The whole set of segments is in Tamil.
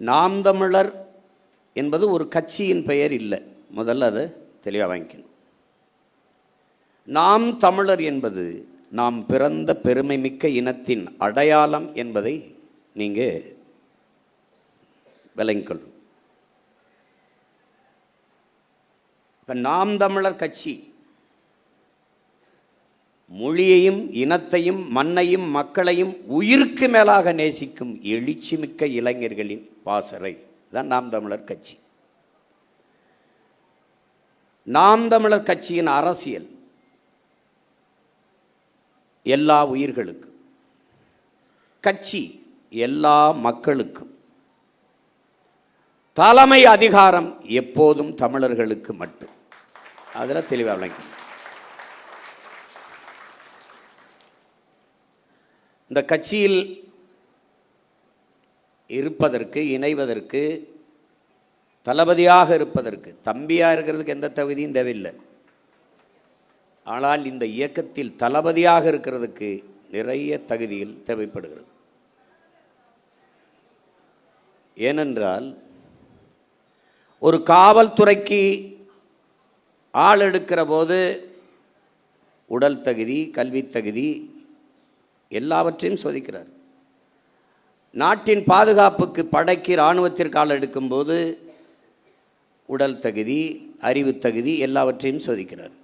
நாம் தமிழர் என்பது ஒரு கட்சியின் பெயர் இல்லை. முதல்ல அதை தெளிவாக வாங்கிக்கணும். நாம் தமிழர் என்பது நாம் பிறந்த பெருமைமிக்க இனத்தின் அடையாளம் என்பதை நீங்கள் விளங்கிக்கொள்ளும். இப்போ நாம் தமிழர் கட்சி மொழியையும் இனத்தையும் மண்ணையும் மக்களையும் உயிருக்கு மேலாக நேசிக்கும் எழுச்சிமிக்க இளைஞர்களின் பாசறை தான் நாம் தமிழர் கட்சி. நாம் தமிழர் கட்சியின் அரசியல் எல்லா உயிர்களுக்கும், கட்சி எல்லா மக்களுக்கும், தலைமை அதிகாரம் எப்போதும் தமிழர்களுக்கு மட்டும். அதில் தெளிவாக விளங்கி இந்த கட்சியில் இருப்பதற்கு, இணைவதற்கு, தளபதியாக இருப்பதற்கு, தம்பியாக இருக்கிறதுக்கு எந்த தகுதியும் தேவையில்லை. ஆனால் இந்த இயக்கத்தில் தளபதியாக இருக்கிறதுக்கு நிறைய தகுதிகள் தேவைப்படுகிறது. ஏனென்றால் ஒரு காவல்துறைக்கு ஆள் எடுக்கிற போது உடல் தகுதி, கல்வி தகுதி எல்லாவற்றையும் சோதிக்கிறார். நாட்டின் பாதுகாப்புக்கு, படைக்கு, இராணுவத்திற்கு ஆள் எடுக்கும்போது உடல் தகுதி, அறிவு தகுதி எல்லாவற்றையும் சோதிக்கிறார்.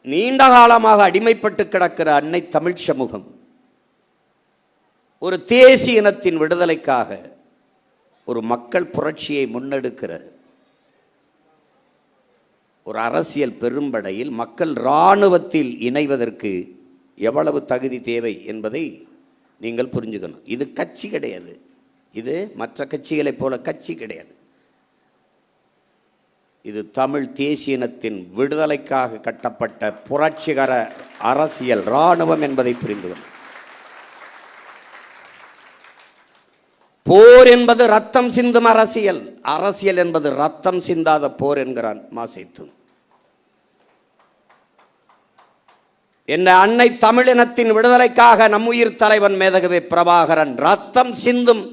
நீண்ட காலமாக அடிமைப்பட்டு கிடக்கிற அன்னை தமிழ் சமூகம் ஒரு தேசிய இனத்தின் விடுதலைக்காக ஒரு மக்கள் புரட்சியை முன்னெடுக்கிற ஒரு அரசியல் பெரும்படையில் மக்கள் இராணுவத்தில் இணைவதற்கு எவ்வளவு தகுதி தேவை என்பதை நீங்கள் புரிஞ்சுக்கணும். இது கட்சி கிடையாது. இது மற்ற கட்சிகளைப் போல கட்சி கிடையாது. இது தமிழ் தேசிய இனத்தின் விடுதலைக்காக கட்டப்பட்ட புரட்சிகர அரசியல் இராணுவம் என்பதை புரிந்து கொள்ளும். போர் என்பது ரத்தம் சிந்தும் அரசியல், அரசியல் என்பது ரத்தம் சிந்தாத போர் என்கிறான் மாசேத்து. என்ன அன்னை தமிழினத்தின் விடுதலைக்காக நம்முயிர் தலைவன் மேதகவே பிரபாகரன் ரத்தம் சிந்தும்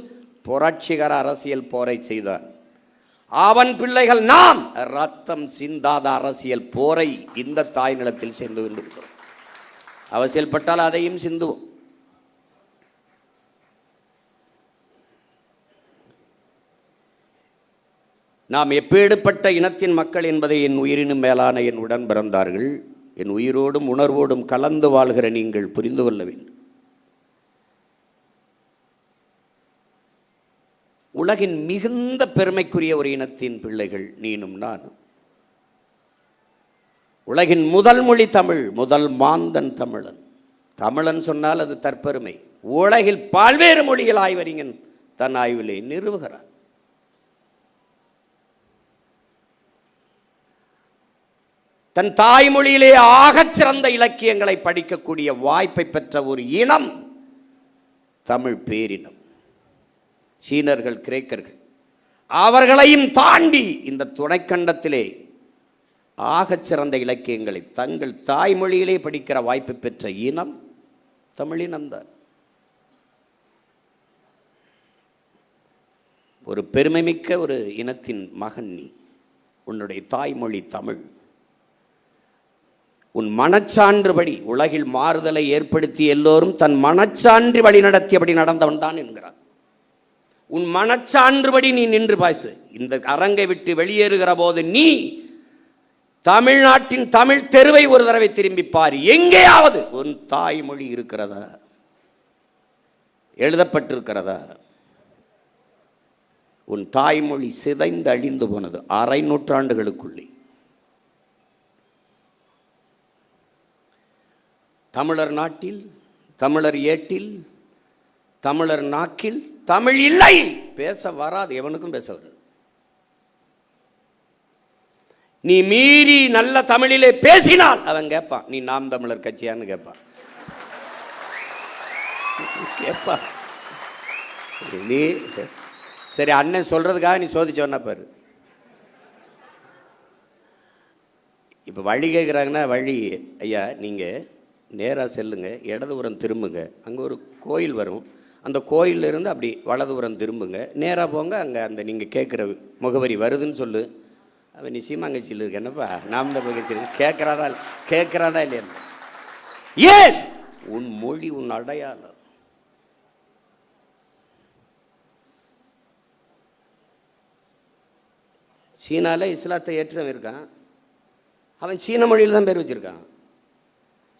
புரட்சிகர அரசியல் போரை செய்தான். அவன் பிள்ளைகள் நாம் ரத்தம் சிந்தாத அரசியல் போரை இந்த தாய் நிலத்தில் செய்து கொண்டிருக்கிறோம். அவசியப்பட்டால் அதையும் சிந்துவோம். நாம் எப்பேடுபட்ட இனத்தின் மக்கள் என்பதை என் உயிரினும் மேலான என் உடன் பிறந்தார்கள், என் உயிரோடும் உணர்வோடும் கலந்து வாழ்கிற நீங்கள் புரிந்து கொள்ள வேண்டும். உலகின் மிகுந்த பெருமைக்குரிய ஒரு இனத்தின் பிள்ளைகள் நீனும் நானும். உலகின் முதல் மொழி தமிழ், முதல் மாந்தன் தமிழன். தமிழன் சொன்னால் அது தற்பெருமை. உலகில் பல்வேறு மொழிகள் ஆய்வறிஞன் தன் ஆய்விலே நிறுவுகிறார். தன் தாய்மொழியிலே ஆகச் சிறந்த இலக்கியங்களை படிக்கக்கூடிய வாய்ப்பை பெற்ற ஒரு இனம் தமிழ் பேரினம். சீனர்கள், கிரேக்கர்கள் அவர்களையும் தாண்டி இந்த துணைக்கண்டத்திலே ஆகச் சிறந்த இலக்கியங்களை தங்கள் தாய்மொழியிலே படிக்கிற வாய்ப்பு பெற்ற இனம் தமிழினம்தான். ஒரு பெருமைமிக்க ஒரு இனத்தின் மகன் நீ. உன்னுடைய தாய்மொழி தமிழ். உன் மனச்சான்றுபடி உலகில் மாறுதலை ஏற்படுத்தி எல்லோரும் தன் மனச்சான்று வழி நடத்தியபடி நடந்தவன் தான் என்கிறான். உன் மனச்சான்றுபடி நீ நின்று பாய்சு. இந்த அரங்கை விட்டு வெளியேறுகிற போது நீ தமிழ்நாட்டின் தமிழ் தெருவை ஒரு தடவை திரும்பி பார். எங்கேயாவது உன் தாய்மொழி இருக்கிறதா, எழுதப்பட்டிருக்கிறதா? உன் தாய்மொழி சிதைந்து அழிந்து போனது 1/2 நூற்றாண்டுகளுக்குள்ளே. தமிழர் நாட்டில், தமிழர் ஏட்டில், தமிழர் நாக்கில் தமிழ் இல்லை. பேச வராது, எவனுக்கும் பேச வராது. நீ மீறி நல்ல தமிழிலே பேசினால் அவன் கேட்பான், நீ நாம் தமிழர் கட்சியான்னு கேட்பான். கேட்பான். நீ சரி அண்ணன் சொல்றதுக்காக நீ சோதிச்சோன்னா பாரு. இப்போ வழி கேட்குறாங்கன்னா, வழி ஐயா நீங்கள் நேராக செல்லுங்க, இடதுபுறம் திரும்புங்க, அங்கே ஒரு கோயில் வரும், அந்த கோயிலிருந்து அப்படி வலதுபுறம் திரும்புங்க, நேராக போங்க. அங்கே அந்த நீங்கள் கேட்குற முகவரி வருதுன்னு சொல்லு. அவன் நீ சீமாங்கச்சியில் இருக்கு என்னப்பா, நாம் தான் பகச்சிருக்கு கேட்குறாடா இல்லையா? ஏன்? உன் மொழி, உன் அடையாளம். சீனாவில் இஸ்லாத்தை ஏற்றவன் இருக்கான், அவன் சீன மொழியில் தான் பேர் வச்சிருக்கான்.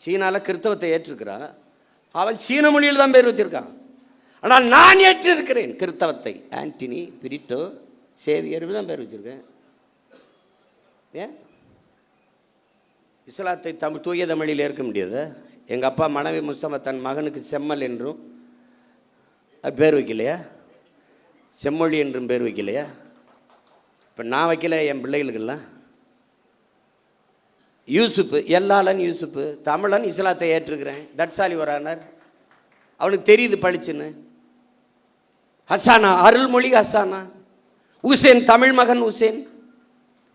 சீனாவில் கிறிஸ்தவத்தை ஏற்றிருக்கிறான், அவன் சீன மொழியில் தான் பேர் வச்சிருக்கான். ஆனால் நான் ஏற்றிருக்கிறேன் கிறிஸ்தவத்தை. ஆண்டனி, பிரிட்டோ, சேவியர் தான் பேர் வச்சிருக்கேன். ஏன் இஸ்லாத்தை தூய தமிழில் ஏற்க முடியாது? எங்கள் அப்பா மனைவி முஸ்தபா தன் மகனுக்கு செம்மல் என்றும் அது பேர் வைக்கலையா? செம்மொழி என்றும் பேர் வைக்கலையா? இப்போ நான் வைக்கல, என் பிள்ளைகளுக்கெல்லாம். யூசுப்பு, எல்லாலன் யூசுப்பு, தமிழன், இஸ்லாத்தை ஏற்றுக்கிறேன். தட்சாலி வரானார், அவனுக்கு தெரியுது படிச்சுன்னு. ஹசானா, அருள்மொழி ஹசானா. உசேன், தமிழ் மகன் உசேன்.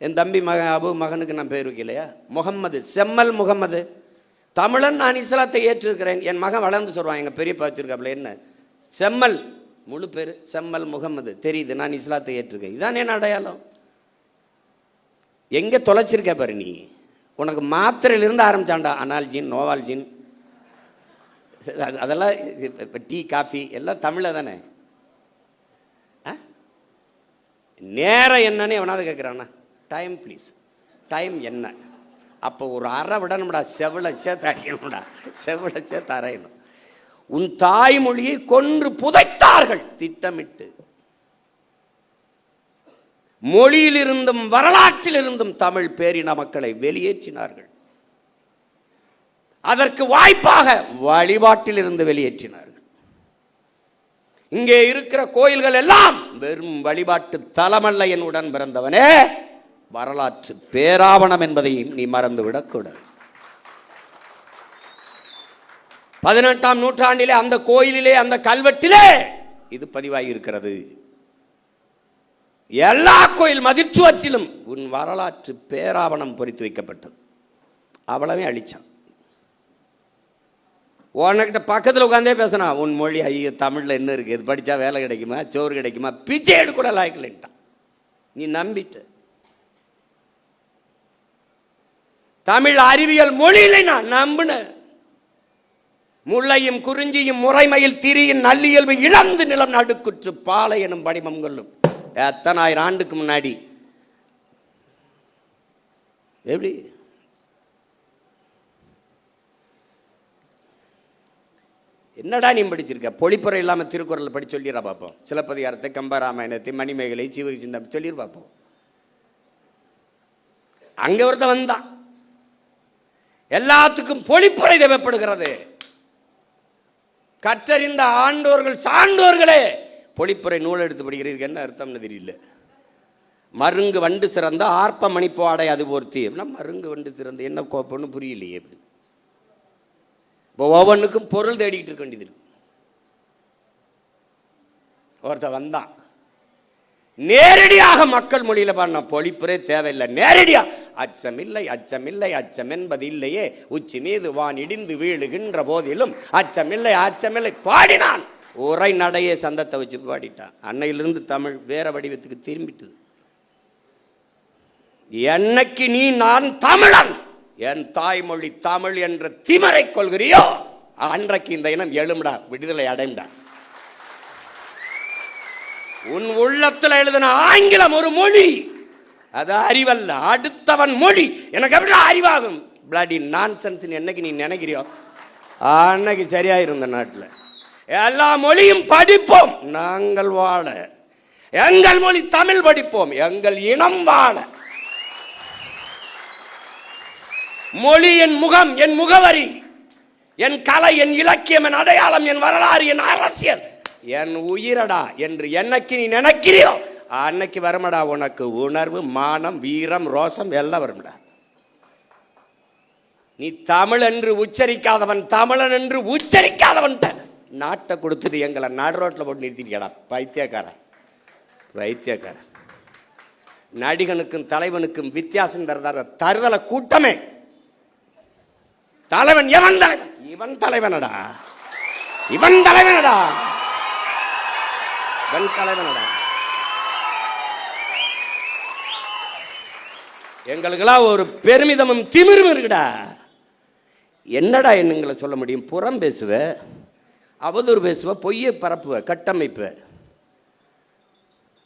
என் தம்பி மகன் அபு மகனுக்கு நான் பேர் வைக்கலையா? முகம்மது, செம்மல் முகம்மது. தமிழன், நான் இஸ்லாத்தை ஏற்றிருக்கிறேன். என் மகன் வளர்ந்து சொல்லுவான், எங்கள் பெரியப்பா வச்சிருக்காப்புல, என்ன செம்மல், முழு பேர் செம்மல் முகம்மது, தெரியுது நான் இஸ்லாத்தை ஏற்றிருக்கேன். இதான் என் அடையாளம். எங்கே தொலைச்சிருக்க பாரு நீ. உனக்கு மாத்திரையிலிருந்து ஆரம்பிச்சான்டா, அனால்ஜின், நோவால்ஜின், அதெல்லாம் இப்போ டீ காஃபி எல்லாம் தமிழில் தானே. நேரம் என்னன்னு எவனாவது கேட்குறான்னா, டைம் ப்ளீஸ், டைம் என்ன? அப்போ ஒரு அறை விடணும்டா, செவில சேர்த்து அடிக்கணும்டா, செவில சேர்த்து அறையணும். உன் தாய்மொழியை கொன்று புதைத்தார்கள் திட்டமிட்டு. மொழியிலிருந்தும் வரலாற்றிலிருந்தும் தமிழ் பேரின மக்களை வெளியேற்றினார்கள். அதற்கு வாய்ப்பாக வழிபாட்டிலிருந்து வெளியேற்றினார்கள். இங்கே இருக்கிற கோயில்கள் எல்லாம் வெறும் வழிபாட்டு தலமல்ல. என் உடன் பிறந்தவனே, வரலாற்று பேராவணம் என்பதையும் நீ மறந்துவிடக்கூடாது. 18ஆம் நூற்றாண்டிலே அந்த கோயிலிலே, அந்த கல்வெட்டிலே இது பதிவாகி இருக்கிறது. எல்லா கோயில் மதிச்சுவற்றிலும் உன் வரலாற்று பேராவணம் பொறித்து வைக்கப்பட்டது. அவ்வளவே அழிச்சான். உனக்கிட்ட பக்கத்தில் உட்காந்தே பேசினா, உன் மொழி ஐயோ தமிழில் என்ன இருக்கு, இது படித்தா வேலை கிடைக்குமா, சோறு கிடைக்குமா, பிச்சை எடுக்கூட லாய்க்கலன்ட்டான். நீ நம்பிட்ட. தமிழ் அறிவியல் மொழியில நான் நம்பின. முல்லையும் குறிஞ்சியும் முறைமையில் திரியின் நல்லியல்பு இழந்து நிலம் நடுக்குற்று பாலை எனும் படிமம் கொள்ளும். எத்தனை ஆயிரம் ஆண்டுக்கு முன்னாடி. எப்படி என்னடா நீ படிச்சிருக்க? பொழிப்புரை இல்லாமல் திருக்குறள் படி சொல்லிடுறா பார்ப்போம். சிலப்பதிகாரத்தை, கம்பராமாயணத்தை, மணிமேகலை, சிவகி சிந்தம் சொல்லிடு பார்ப்போம். அங்க ஒருத்த வந்தான். எல்லாத்துக்கும் பொழிப்புரை தேவைப்படுகிறது. கற்றறிந்த ஆண்டோர்கள் சான்றோர்களே பொழிப்புரை நூல் எடுத்து படிக்கிறதுக்கு என்ன அர்த்தம்னு தெரியல. மருங்கு வண்டு சிறந்த ஆர்ப்ப மணிப்பாடை அது போர்த்தி. மருங்கு வண்டு சிறந்த என்ன கோப்பன்னு புரியலையே. எப்படி இப்போ ஒவ்வொன்றுக்கும் பொருள் தேடிக்கிட்டு இருக்க வேண்டியது இருக்கு. ஒருத்த வந்தான், நேரடியாக மக்கள் மொழியில பாடின பொழிப்புரை தேவையில்லை. நேரடியா அச்சமில்லை, அச்சமில்லை, அச்சம் என்பது இல்லையே, உச்சி மீது வான் இடிந்து வீழுகின்ற போதிலும் அச்சமில்லை, அச்சமில்லை பாடினான். உரை நடையே சந்தத்தை வச்சு பாடிட்டான். அன்னையிலிருந்து தமிழ் வேற வடிவத்துக்கு திரும்பிட்டு. என்னைக்கு நீ நான் தமிழன், என் தாய்மொழி தமிழ் என்ற திமரை கொள்கிறியோ, அன்றைக்கு இந்த இனம் எழும்டா, விடுதலை அடைம்டா. உன் உள்ளத்தில் எழுதின ஆங்கிலம் ஒரு மொழி, அது அறிவல்ல, அடுத்தவன் மொழி. எனக்கு எப்படி அறிவாகும்? பிளடி நான்சென்ஸ் என்னைக்கு நீ நினைக்கிறியோ அன்னைக்கு சரியாயிருந்த நாட்டில். எல்லா மொழியும் படிப்போம் நாங்கள் வாழ. எங்கள் மொழி தமிழ் படிப்போம் எங்கள் இனம் வாழ. மொழி என் முகம், என் முகவரி, என் கலை, என் இலக்கியம், என் அடையாளம், என் வரலாறு, என் அரசியல், என் உயிரடா என்று என்னைக்கு நீ நினைக்கிறியோ அன்னைக்கு வருமடா உனக்கு உணர்வு, மானம், வீரம், ரோசம் எல்லாம் வரும்டா. நீ தமிழ் என்று உச்சரிக்காதவன், தமிழன் என்று உச்சரிக்காதவன் நாட்டை கொடுத்துட்டு எங்களை நடு ரோட்டில் போட்டு நிறுத்திட்டியடா பைத்தியக்கார. பைத்தியக்கார. நடிகனுக்கும் தலைவனுக்கும் வித்தியாசம் தருதல கூட்டமே. தலைவன் எவன் தலைவன்? இவன் தலைவனடா, இவன் தலைவனடா. வெண்கலைவனடா. எங்களுக்கெல்லாம் ஒரு பெருமிதமும் திமிரும் இருக்குடா. என்னடா என்னங்களை சொல்ல முடியும்? புறம் பேசுவ, அவதூறு பேசுவ, பொய்யை பரப்புவ, கட்டமைப்ப,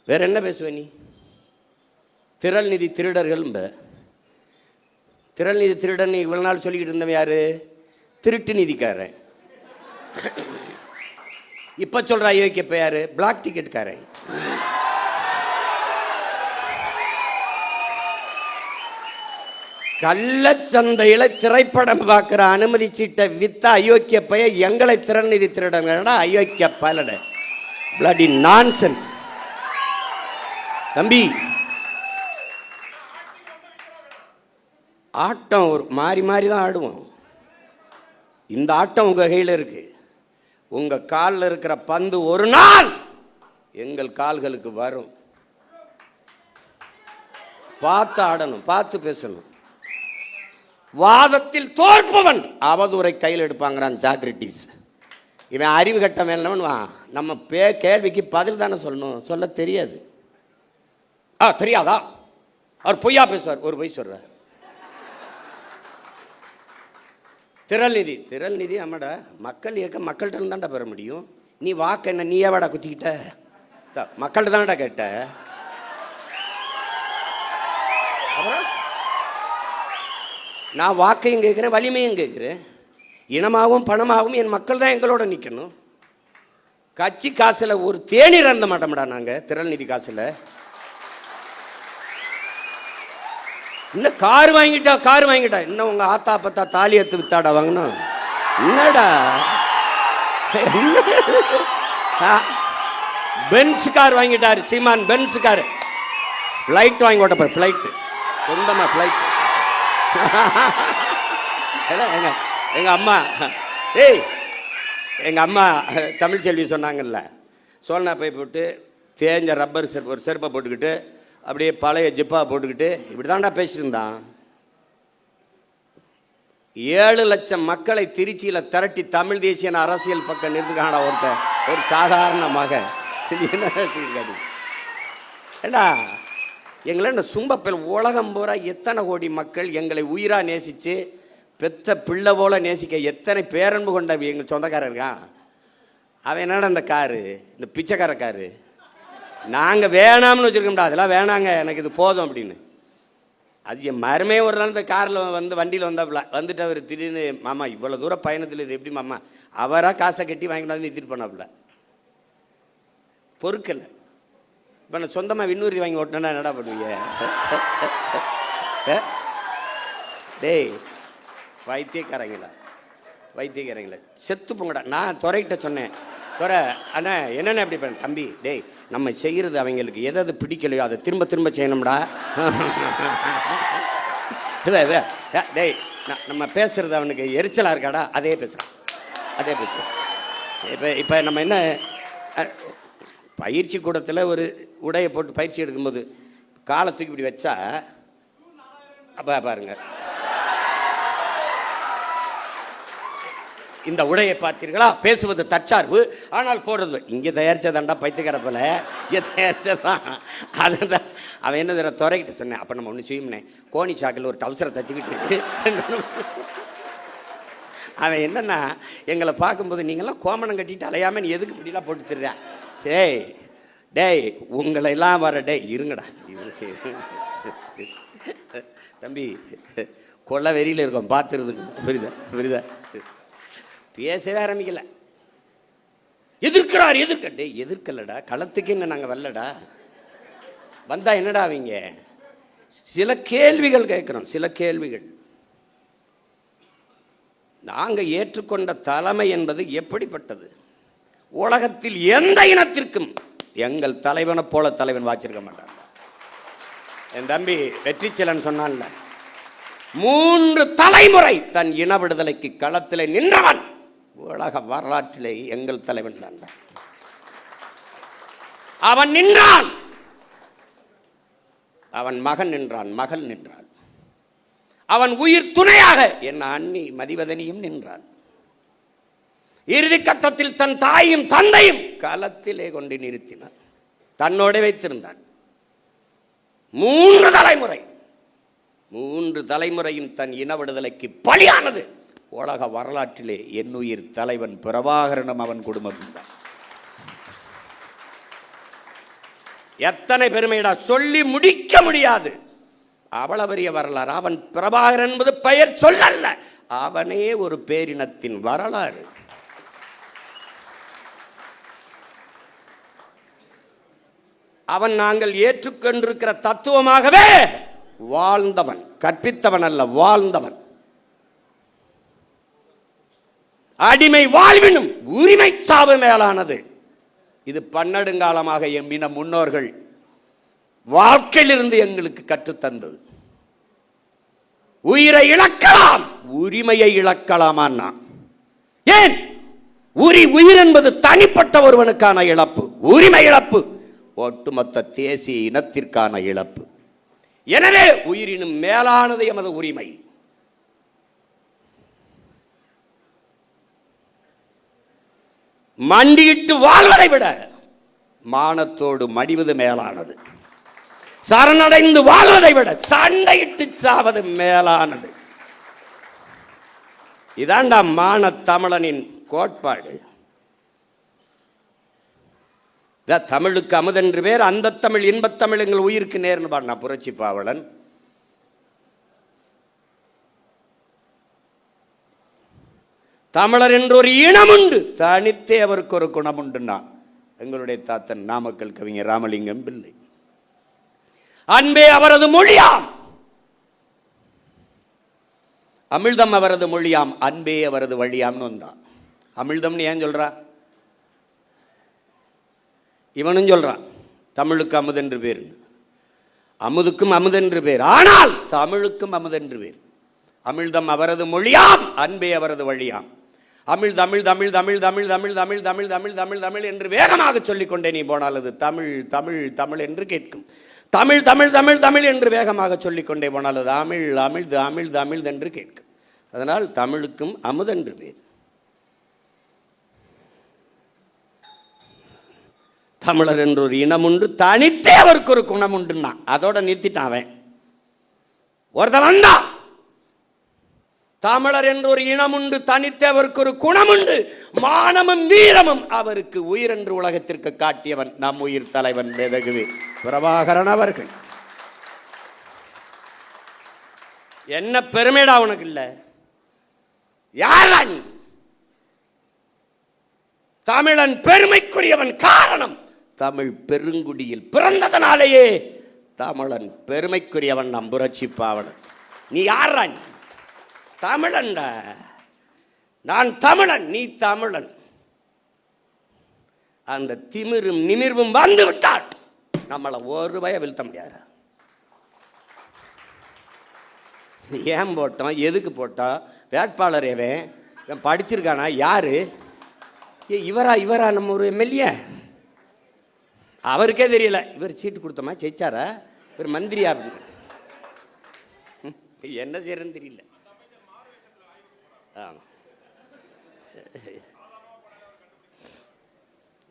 வேற என்ன பேசுவ நீ? திரள் நிதி திருடர்கள். திரள் நிதி திருடன் இவ்வளவு நாள் சொல்லிக்கிட்டு இருந்தவன் யாரு? திருட்டு நிதிக்காரன். இப்ப சொல்ற ஐயோக்கியப்ப யாரு? பிளாக் டிக்கெட்காரன். கள்ளச்சந்தையில திரைப்படம் பார்க்கிற அனுமதி சீட்டை வித்த அயோக்கிய பைய எங்களை திறன் நிதி திருடங்கடா. அயோக்கிய பலட பிளடி நான்சென்ஸ். தம்பி, ஆட்டம் ஒரு மாறி மாறி தான் ஆடுவோம். இந்த ஆட்டம் உங்க கையில் இருக்கு. உங்க காலில் இருக்கிற பந்து ஒரு நாள் எங்கள் கால்களுக்கு வரும். பார்த்து ஆடணும், பார்த்து பேசணும். வாதத்தில் தோற்பவன் அவதூறை கையில் எடுப்பாங்கிறான் சாக்ரட்டிஸ். இவன் அறிவு கட்ட மேலவன். நம்ம கேள்விக்கு பதில் தானே சொல்லணும், சொல்ல தெரியாது. தெரியாதா? அவர் பொய்யா பேசுவார், ஒரு பொய் சொல்றார். திரள் நிதி ஆமாடா, மக்கள் இயக்கம் மக்கள்கிட்ட தான்டா பெற முடியும். நீ வாக்கு என்ன நீயே வாடா குத்திக்கிட்ட? மக்கள்கிட்ட தானடா கேட்ட. அப்புறம் நான் வாக்கையும் கேட்குறேன், வலிமையும் கேட்குறேன். இனமாகவும் பணமாகவும் என் மக்கள் தான் எங்களோட நிற்கணும். கட்சி காசில் ஒரு தேநீர் அருந்த மாட்டோம்டா நாங்கள். திரள் நிதி காசில் இன்னும் கார் வாங்கிட்டா இன்னும் உங்க ஆத்தா பத்தா தாலி எடுத்து வித்தாடா வாங்கணும். என்னடா பென்ஸ் கார் வாங்கிட்டாரு சீமான். பென்ஸ் கார், ஃப்ளைட் வாங்கி ஓட்ட போற, ஃப்ளைட் சொந்தமா ஃப்ளைட். எங்க அம்மா எங்க அம்மா தமிழ் செல்வி சொன்னாங்கல்ல, சோழனா பை போட்டு தேஞ்ச ரப்பர் செருப்பு, ஒரு செருப்பை போட்டுக்கிட்டு அப்படியே பழைய ஜிப்பா போட்டுக்கிட்டு இப்படி தான்டா பேசியிருந்தான். 7 லட்சம் மக்களை திருச்சியில் திரட்டி தமிழ் தேசிய அரசியல் பக்கம் நிறுத்துக்கான ஒருத்தர், ஒரு சாதாரண மகன். ஏண்டா எங்களை இந்த சும்பப்பல் உலகம் பூரா எத்தனை கோடி மக்கள் எங்களை உயிராக நேசித்து பெத்த பிள்ளை போல நேசிக்க எத்தனை பேரன்பு கொண்ட எங்கள் சொந்தக்காரர் இருக்கான். அவன் என்னடா இந்த காரு, இந்த பிச்சைக்கார காரு நாங்கள் வேணாம்னு வச்சுருக்கோம்டா. அதெல்லாம் வேணாங்க, எனக்கு இது போதும் அப்படின்னு. அது என் மருமே ஒரு நாள் இந்த காரில் வண்டியில் வந்தாப்புல வந்துட்டு அவர் திடீர்னு, மாமா இவ்வளோ தூரம் பயணத்தில் இது எப்படி மாமா, அவராக காசை கட்டி வாங்கிட்டு நிறுத்திட்டு போனாப்புல. பொறுக்கலை. இப்போ நான் சொந்தமாக விண்ணூர்தி வாங்கி ஓட்டினா என்னடா பண்ணுவீங்க? டேய் வைத்தியக்காரங்களா செத்து போங்கடா. நான் துறைகிட்ட சொன்னேன், துறை அண்ணா என்னென்ன எப்படி பண்ண தம்பி, டேய் நம்ம செய்கிறது அவங்களுக்கு எதாவது பிடிக்கலையோ அதை திரும்ப திரும்ப செய்யணும்டா. டேய் நம்ம பேசுறது அவனுக்கு எரிச்சலாக இருக்காடா, அதே பேசுகிறான். இப்போ நம்ம என்ன பயிற்சி கூடத்தில் ஒரு உடையை போட்டு பயிற்சி எடுக்கும்போது காலத்துக்கு இப்படி வச்சா அப்போ பாருங்க, இந்த உடையை பார்த்தீர்களா, பேசுவது தற்சார்பு ஆனால் போடுறது இங்கே தயாரிச்சதாண்டா பைத்தியக்காரப்பில் இங்கே தயாரிச்சதான். அதுதான் அவன் என்ன தர துறைக்கிட்ட சொன்னேன். அப்போ நம்ம ஒன்று செய்யும்னே, கோணி சாக்கில் ஒரு டவுசரை தச்சுக்கிட்டு அவன் என்னன்னா எங்களை பார்க்கும்போது நீங்களாம் கோமணம் கட்டிட்டு அலையாமல் நீ எதுக்கு இப்படிலாம் போட்டு தர்ற? டேய் உங்களை எல்லாம் வர டே இருங்கடா தம்பி, கொள்ள வெறியில் இருக்கோம் பார்த்துருது. புரியுதா? பேசவே ஆரம்பிக்கல. எதிர்க்கட்டே எதிர்க்கலடா, களத்துக்கு என்ன நாங்கள் வரலடா. வந்தா என்னடா அவங்க சில கேள்விகள் கேட்குறோம். சில கேள்விகள் நாங்கள் ஏற்றுக்கொண்ட தலைமை என்பது எப்படிப்பட்டது? உலகத்தில் எந்த இனத்திற்கும் எங்கள் தலைவனை போல தலைவன் வாச்சிருக்க மாட்டான். என் தம்பி வெற்றிச்செலன் சொன்னான்ல, 3 தலைமுறை தன் இன விடுதலைக்கு களத்திலே நின்றவன் உலக வரலாற்றிலே எங்கள் தலைவன் தான். அவன் நின்றான், அவன் மகன் நின்றான், மகள் நின்றான், அவன் உயிர் துணையாக என் அண்ணி மதிவதனியும் நின்றான். இறுதி கட்டத்தில் தன் தாயும் தந்தையும் களத்திலே கொண்டு நிறுத்தினார், தன்னோட வைத்திருந்தார். 3 தலைமுறையும் தன் இன விடுதலைக்கு பலியானது உலக வரலாற்றிலே என்னுயிர் தலைவன் பிரபாகரனும் அவன் குடும்பம் தான். எத்தனை பெருமைடா, சொல்லி முடிக்க முடியாது. அவ்வளவு பெரிய வரலாறு. அவன் பிரபாகரன் என்பது பெயர் சொல்லல்ல, அவனே ஒரு பேரினத்தின் வரலாறு. அவன் நாங்கள் ஏற்றுக்கொண்டிருக்கிற தத்துவமாகவே வாழ்ந்தவன், கற்பித்தவன் அல்ல, வாழ்ந்தவன். அடிமை வாழ்வினும் உரிமை சாவு மேலானது. இது பன்னெடுங்காலமாக எம்மின முன்னோர்கள் வாழ்க்கையிலிருந்து எங்களுக்கு கற்றுத்தந்தது. உயிரை இழக்கலாம், உரிமையை இழக்கலாமா? ஏன்? உயிர் என்பது தனிப்பட்ட ஒருவனுக்கான இழப்பு, உரிமை இழப்பு ஒட்டுமொத்த தேசிய இனத்திற்கான இழப்பு. எனவே உயிரினும் மேலானது எமது உரிமை. மண்டியிட்டு வாழ்வதை விட மானத்தோடு மடிவது மேலானது. சரணடைந்து வாழ்வதை விட சண்டையிட்டு சாவது மேலானது. இதாண்டா மான தமிழனின் கோட்பாடு. தமிழுக்கு அமுதென்று பேர், அந்த தமிழ் இன்பத்தமிழ் எங்கள் உயிருக்கு நேர்னு பாடினா புரட்சி பாவலன். தமிழர் என்று ஒரு இனம் உண்டு, தனித்தே அவருக்கு ஒரு குணம் உண்டுன்னா எங்களுடைய தாத்தன் நாமக்கல் கவிஞர் ராமலிங்கம் பிள்ளை. அன்பே அவரது மொழியாம், அமிழ்தம் அவரது மொழியாம், அன்பே அவரது வழியாம்னு வந்தான். அமிழ்தம்னு ஏன் சொல்றா? இவனும் சொல்றான் தமிழுக்கு அமுதென்று பேர், அமுதுக்கும் அமுதென்று பேர், ஆனால் தமிழுக்கும் அமுதென்று பேர். அமிழ்தம் அவரது மொழியாம், அன்பே அவரது வழியாம். அமிழ் தமிழ் தமிழ் தமிழ் தமிழ் தமிழ் தமிழ் தமிழ் தமிழ் தமிழ் தமிழ் என்று வேகமாக சொல்லிக்கொண்டே நீ போனால் அது தமிழ் தமிழ் தமிழ் என்று கேட்கும். தமிழ் தமிழ் தமிழ் தமிழ் என்று வேகமாக சொல்லிக்கொண்டே போனால் அது அமிழ் அமிழ்து அமிழ்து அமிழ்து என்று கேட்கும். அதனால் தமிழுக்கும் அமுதென்று பேர். தமிழர் என்று ஒரு இனம் உண்டு, தனித்தே அவருக்கு ஒரு குணம் உண்டுன்னா அதோட நிறுத்திட்டான் அவன். ஒருத்தன் வந்தா தமிழர் என்று ஒரு இனம் உண்டு, தனித்தே அவருக்கு ஒரு குணம் உண்டு, மானமும் வீரமும் அவருக்கு உயிர் என்று உலகத்திற்கு காட்டியவன் நம் உயிர் தலைவன் மேதகுவே பிரபாகரன் அவர்கள். என்ன பெருமைடா உனக்கு இல்ல? யாரா நீ? தமிழன் பெருமைக்குரியவன். காரணம், தமிழ் பெருங்குடியில் பிறந்ததனாலேயே தமிழன் பெருமைக்குரியவன். நம் புரட்சி பாவலன். நீ யாரா? நீ தமிழன்டா. நான் தமிழன், நீ தமிழன். அந்த திமிரும் நிமிர்வும் வந்து விட்டால் நம்மளை ஒரு பய வீழ்த்த முடியாது. ஏன் போட்டோம், எதுக்கு போட்டோம், வேட்பாளர் எவன் படிச்சிருக்கானா, யாரு இவரா நம்ம ஒரு எம்எல்ஏ, அவருக்கே தெரியல. இவர் சீட்டு கொடுத்தோமா, ஜெயிச்சாரா, இவர் மந்திரியா, என்ன செய்யறதுன்னு தெரியல.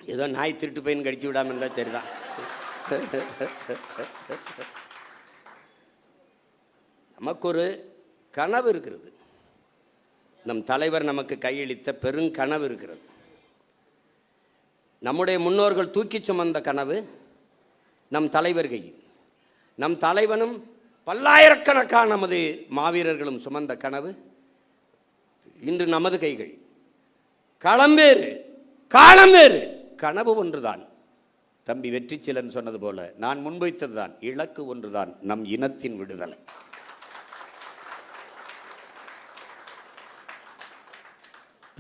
ஏதோ நாய் திருட்டு பையன் கடிச்சு விடாம இருந்தா சரிதான். நமக்கு ஒரு கனவு இருக்கிறது, நம் தலைவர் நமக்கு கையளித்த பெருங்கனவு இருக்கிறது. நம்முடைய முன்னோர்கள் தூக்கி சுமந்த கனவு நம் தலைவர் கையில், நம் தலைவனும் பல்லாயிரக்கணக்கான நமது மாவீரர்களும் சுமந்த கனவு இன்று நமது கைகள். களம்பேறு காலம்பேறு, கனவு ஒன்றுதான். தம்பி வெற்றிச்செலன் சொன்னது போல நான் முன்வைத்ததுதான், இலக்கு ஒன்றுதான், நம் இனத்தின் விடுதலை.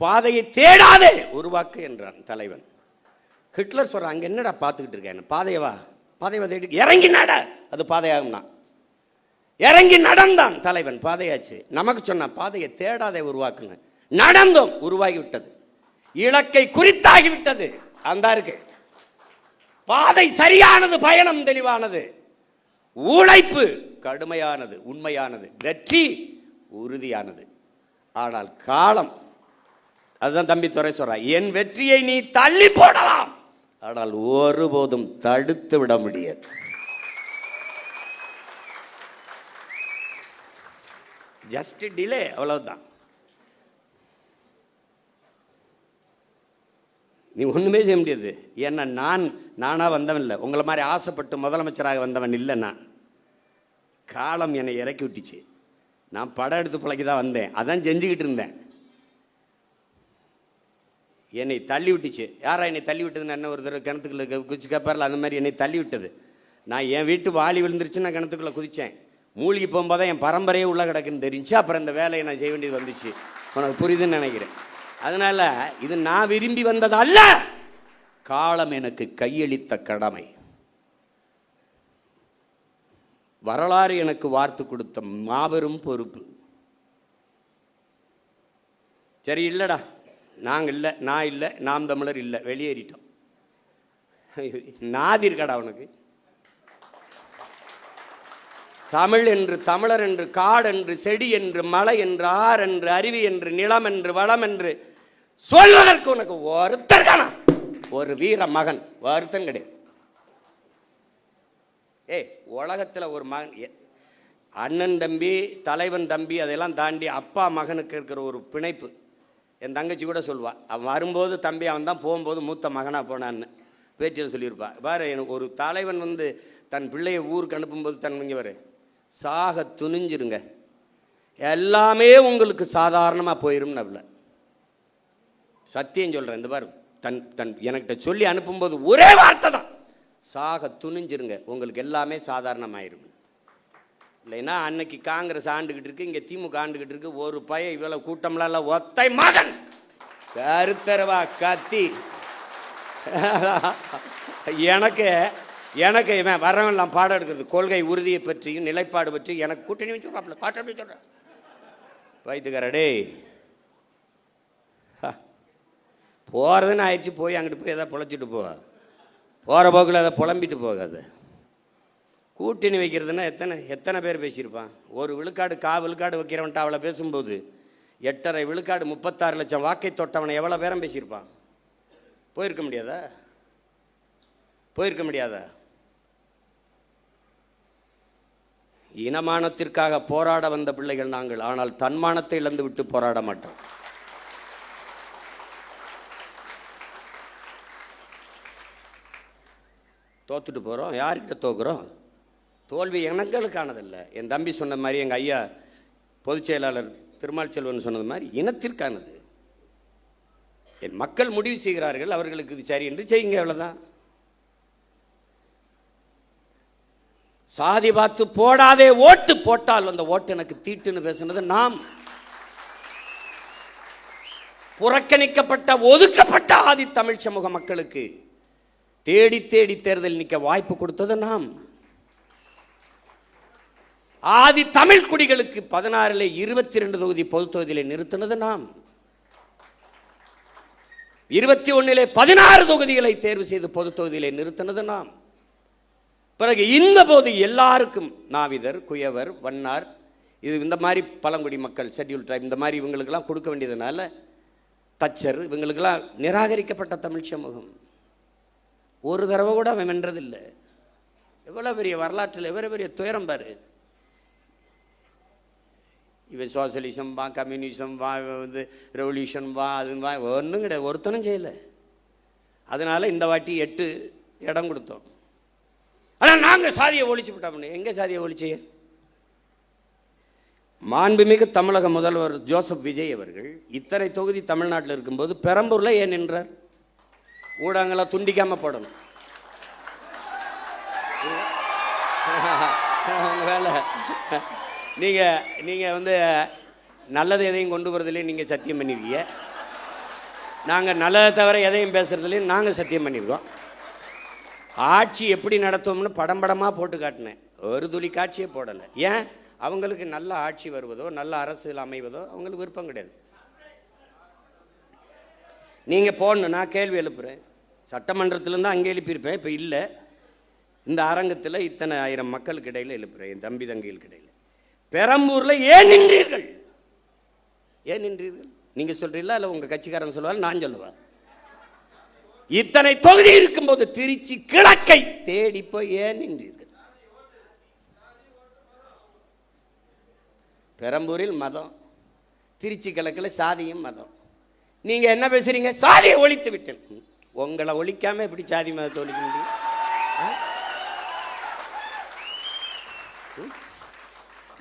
பாதையை தேடாதே உருவாக்கு என்றான் தலைவன். ஹிட்லர் சொல்றான், அங்க என்னடா பார்த்துக்கிட்டு இருக்கேன், பாதையவா தேடி இறங்கி நட, அது பாதையாகும்னா. இறங்கி நடந்தான் தலைவன், பாதையாச்சு. நமக்கு சொன்ன பாதையை தேடாதே உருவாக்குங்க. நடந்தோம், உருவாகிவிட்டது, இலக்கை குறித்தாகிவிட்டது. அந்த இருக்கு பாதை சரியானது, பயணம் தெளிவானது, உழைப்பு கடுமையானது, உண்மையானது, வெற்றி உறுதியானது. ஆனால் அதுதான் தம்பி துரை சொல்றான், என் வெற்றியை நீ தள்ளி போடலாம், ஆனால் ஒருபோதும் தடுத்து விட முடியாது. ஜஸ்ட் டிலே, அவ்வளவுதான். நீ ஒண்ணுமே செய்ய முடியாது. ஏன்னா நானா வந்தவன் இல்லை, உங்களை மாதிரி ஆசைப்பட்டு முதலமைச்சராக வந்தவன் இல்லை. நான் காலம் என்னை இறக்கி விட்டுச்சு. நான் படம் எடுத்து பிழைக்க தான் வந்தேன், அதான் செஞ்சுக்கிட்டு இருந்தேன். என்னை தள்ளி விட்டுச்சு. யாரா என்னை தள்ளி விட்டதுன்னு என்ன ஒரு தடவை கிணத்துக்குள்ள குதிச்சு கேட்பார்ல, அந்த மாதிரி என்னை தள்ளி விட்டது. நான் என் வீட்டு வாலி விழுந்துருச்சு, நான் கிணத்துக்குள்ளே குதித்தேன். மூழ்கி போகும்போது என் பரம்பரையே உள்ள கிடக்குன்னு தெரிஞ்சு அப்புறம் இந்த வேலையை நான் செய்ய வேண்டியது வந்துச்சு. உனக்கு புரியுதுன்னு நினைக்கிறேன். அதனால் இது நான் விரும்பி வந்தது அல்ல, காலம் எனக்கு கையளித்த கடமை. வரலாறு எனக்கு வார்த்து கொடுத்த மாபெரும் பொறுப்பு. சரி, இல்லைடா, நாங்கள் இல்லை, நான் இல்லை, நாம் தமிழர் இல்லை, வெளியேறிட்டோம். நாதிர்கடா உனக்கு. தமிழ் என்று, தமிழர் என்று, காடு என்று, செடி என்று, மலை என்று, ஆறு என்று, அருவி என்று, நிலம் என்று, வளம் என்று சொல்வதற்கு உனக்கு ஒருத்தர் காணோம். ஒரு வீர மகன் ஒருத்தன் கிடையாது. உலகத்தில் ஒரு மகன், அண்ணன் தம்பி, தலைவன் தம்பி, அதெல்லாம் தாண்டி அப்பா மகனுக்கு இருக்கிற ஒரு பிணைப்பு. என் தங்கச்சி கூட சொல்லுவாள், அவன் வரும்போது தம்பி அவன் தான், போகும்போது மூத்த மகனாக போனான்னு பேட்டியில் சொல்லியிருப்பா. பாரு, எனக்கு ஒரு தலைவன் தன் பிள்ளையை ஊருக்கு அனுப்பும்போது இங்கே வரு, சாக துணிஞ்சிருங்க, எல்லாமே உங்களுக்கு சாதாரணமாக போயிடும். நபல சத்தியம் சொல்கிறேன். இந்த பாரு, தன் எனக்கிட்ட சொல்லி அனுப்பும்போது ஒரே வார்த்தை தான், சாக துணிஞ்சிருங்க, உங்களுக்கு எல்லாமே சாதாரணமாயிரும். இல்லைன்னா அன்னைக்கு காங்கிரஸ் ஆண்டுகிட்டு இருக்கு, இங்கே திமுக ஆண்டுகிட்டு இருக்கு. ஒரு பையன் இவ்வளவு கூட்டம்லாம் இல்லை, ஒத்தை மகன் கருத்தரவா கத்தி. எனக்கு இவன் வரவெல்லாம் பாடம் எடுக்கிறது, கொள்கை உறுதியை பற்றியும் நிலைப்பாடு பற்றி எனக்கு கூட்டணி வச்சுடுறாப்ல, பாட்டு அப்படி சொல்கிறேன். வைத்துக்காரடே, போகிறதுன்னு ஆயிடுச்சு, போய் அங்கிட்டு போய் எதாவது பொழைச்சிட்டு போவா, போகிற போக்கில் அதை புலம்பிட்டு போகாது. கூட்டணி வைக்கிறதுனா எத்தனை பேர் பேசியிருப்பான். ஒரு விழுக்காடு விழுக்காடு வைக்கிறவன்ட்டு அவளை பேசும்போது 8.5 விழுக்காடு 36 லட்சம் வாக்கை தொட்டவனை எவ்வளோ பேரம் பேசியிருப்பான். போயிருக்க முடியாதா? இனமானத்திற்காக போராட வந்த பிள்ளைகள் நாங்கள், ஆனால் தன்மானத்தை இழந்து விட்டு போராட மாட்டோம். தோத்துட்டு போகிறோம், யார்கிட்ட தோக்குறோம்? தோல்வி எங்களுக்கானதில்லை. என் தம்பி சொன்ன மாதிரி, எங்கள் ஐயா பொதுச் செயலாளர் திருமால் செல்வன் சொன்னது மாதிரி, இனத்திற்கானது. என் மக்கள் முடிவு செய்கிறார்கள், அவர்களுக்கு இது சரி என்று செய்யுங்க, அவ்வளோதான். சாதி பார்த்து போடாதே ஓட்டு, போட்டால் அந்த ஓட்டு எனக்கு தீட்டுன்னு பேசுனது நாம். புறக்கணிக்கப்பட்ட ஒதுக்கப்பட்ட ஆதி தமிழ் சமூக மக்களுக்கு தேடி தேடி தேர்தல் நிற்க வாய்ப்பு கொடுத்தது நாம். ஆதி தமிழ் குடிகளுக்கு 16 22 தொகுதி பொது தொகுதியிலே நிறுத்தினது நாம். 21 16 தொகுதிகளை தேர்வு செய்து பொது தொகுதியிலே நிறுத்தினது நாம். பிறகு இந்த போது எல்லாருக்கும் நாவிதர், குயவர், வண்ணார், இது இந்த மாதிரி பழங்குடி மக்கள், ஷெட்யூல் ட்ரைப், இந்த மாதிரி இவங்களுக்கெல்லாம் கொடுக்க வேண்டியதுனால, தச்சர், இவங்களுக்கெல்லாம் நிராகரிக்கப்பட்ட தமிழ் சமூகம். ஒரு தடவை கூட அவன் வென்றதில்லை. எவ்வளோ பெரிய வரலாற்றில் எவ்வளோ பெரிய துயரம் பாரு. இவன் சோசியலிசம் வா, கம்யூனிசம் வா, ரெவல்யூஷன் வா, அது வா, ஒன்றும் கிடையாது, ஒருத்தனும் செய்யலை. அதனால் இந்த வாட்டி 8 இடம் கொடுத்தோம். ஆனால் நாங்கள் சாதியை ஒழிச்சு விட்டோம். எங்கே சாதியை ஒழிச்சிய? மாண்புமிகு தமிழக முதல்வர் ஜோசப் விஜய் அவர்கள் இத்தனை தொகுதி தமிழ்நாட்டில் இருக்கும்போது பெரம்பூரில் ஏன் நின்றார்? ஊடகங்களை துண்டிக்காமல் போடணும். வேலை நீங்கள் நல்லது எதையும் கொண்டு வரதுலேயே நீங்கள் சத்தியம் பண்ணியிருக்கீங்க. நாங்கள் நல்லதை தவிர எதையும் பேசுகிறதுலேயும் நாங்கள் சத்தியம் பண்ணியிருக்கோம். ஆட்சி எப்படி நடத்துவோம்னு படமாக போட்டு காட்டினேன், ஒரு துளி காட்சியே போடலை. ஏன்? அவங்களுக்கு நல்ல ஆட்சி வருவதோ நல்ல அரசியல் அமைவதோ அவங்களுக்கு விருப்பம் கிடையாது. நீங்கள் போடணும், நான் கேள்வி எழுப்புகிறேன். சட்டமன்றத்திலேருந்து அங்கே எழுப்பியிருப்பேன், இப்போ இல்லை. இந்த அரங்கத்தில் இத்தனை ஆயிரம் மக்களுக்கு இடையில் எழுப்புகிறேன், என் தம்பி தங்கைகளுக்கு இடையில். பெரம்பூரில் ஏன் நின்றீர்கள்? நீங்க சொல்றீங்களா இல்லை உங்க கட்சிக்காரன் சொல்லுவார், நான் சொல்லுவேன். இத்தனை தொகுதி இருக்கும்போது திருச்சி கிழக்கை தேடி போய் ஏன் நின்றீர்கள்? பெரம்பூரில் மதம், திருச்சி கிழக்கில் சாதியும் மதம். நீங்க என்ன பேசுறீங்க? சாதியை ஒழித்து விட்டேன். உங்களை ஒழிக்காம எப்படி சாதி மதத்தை ஒழிக்க முடியும்?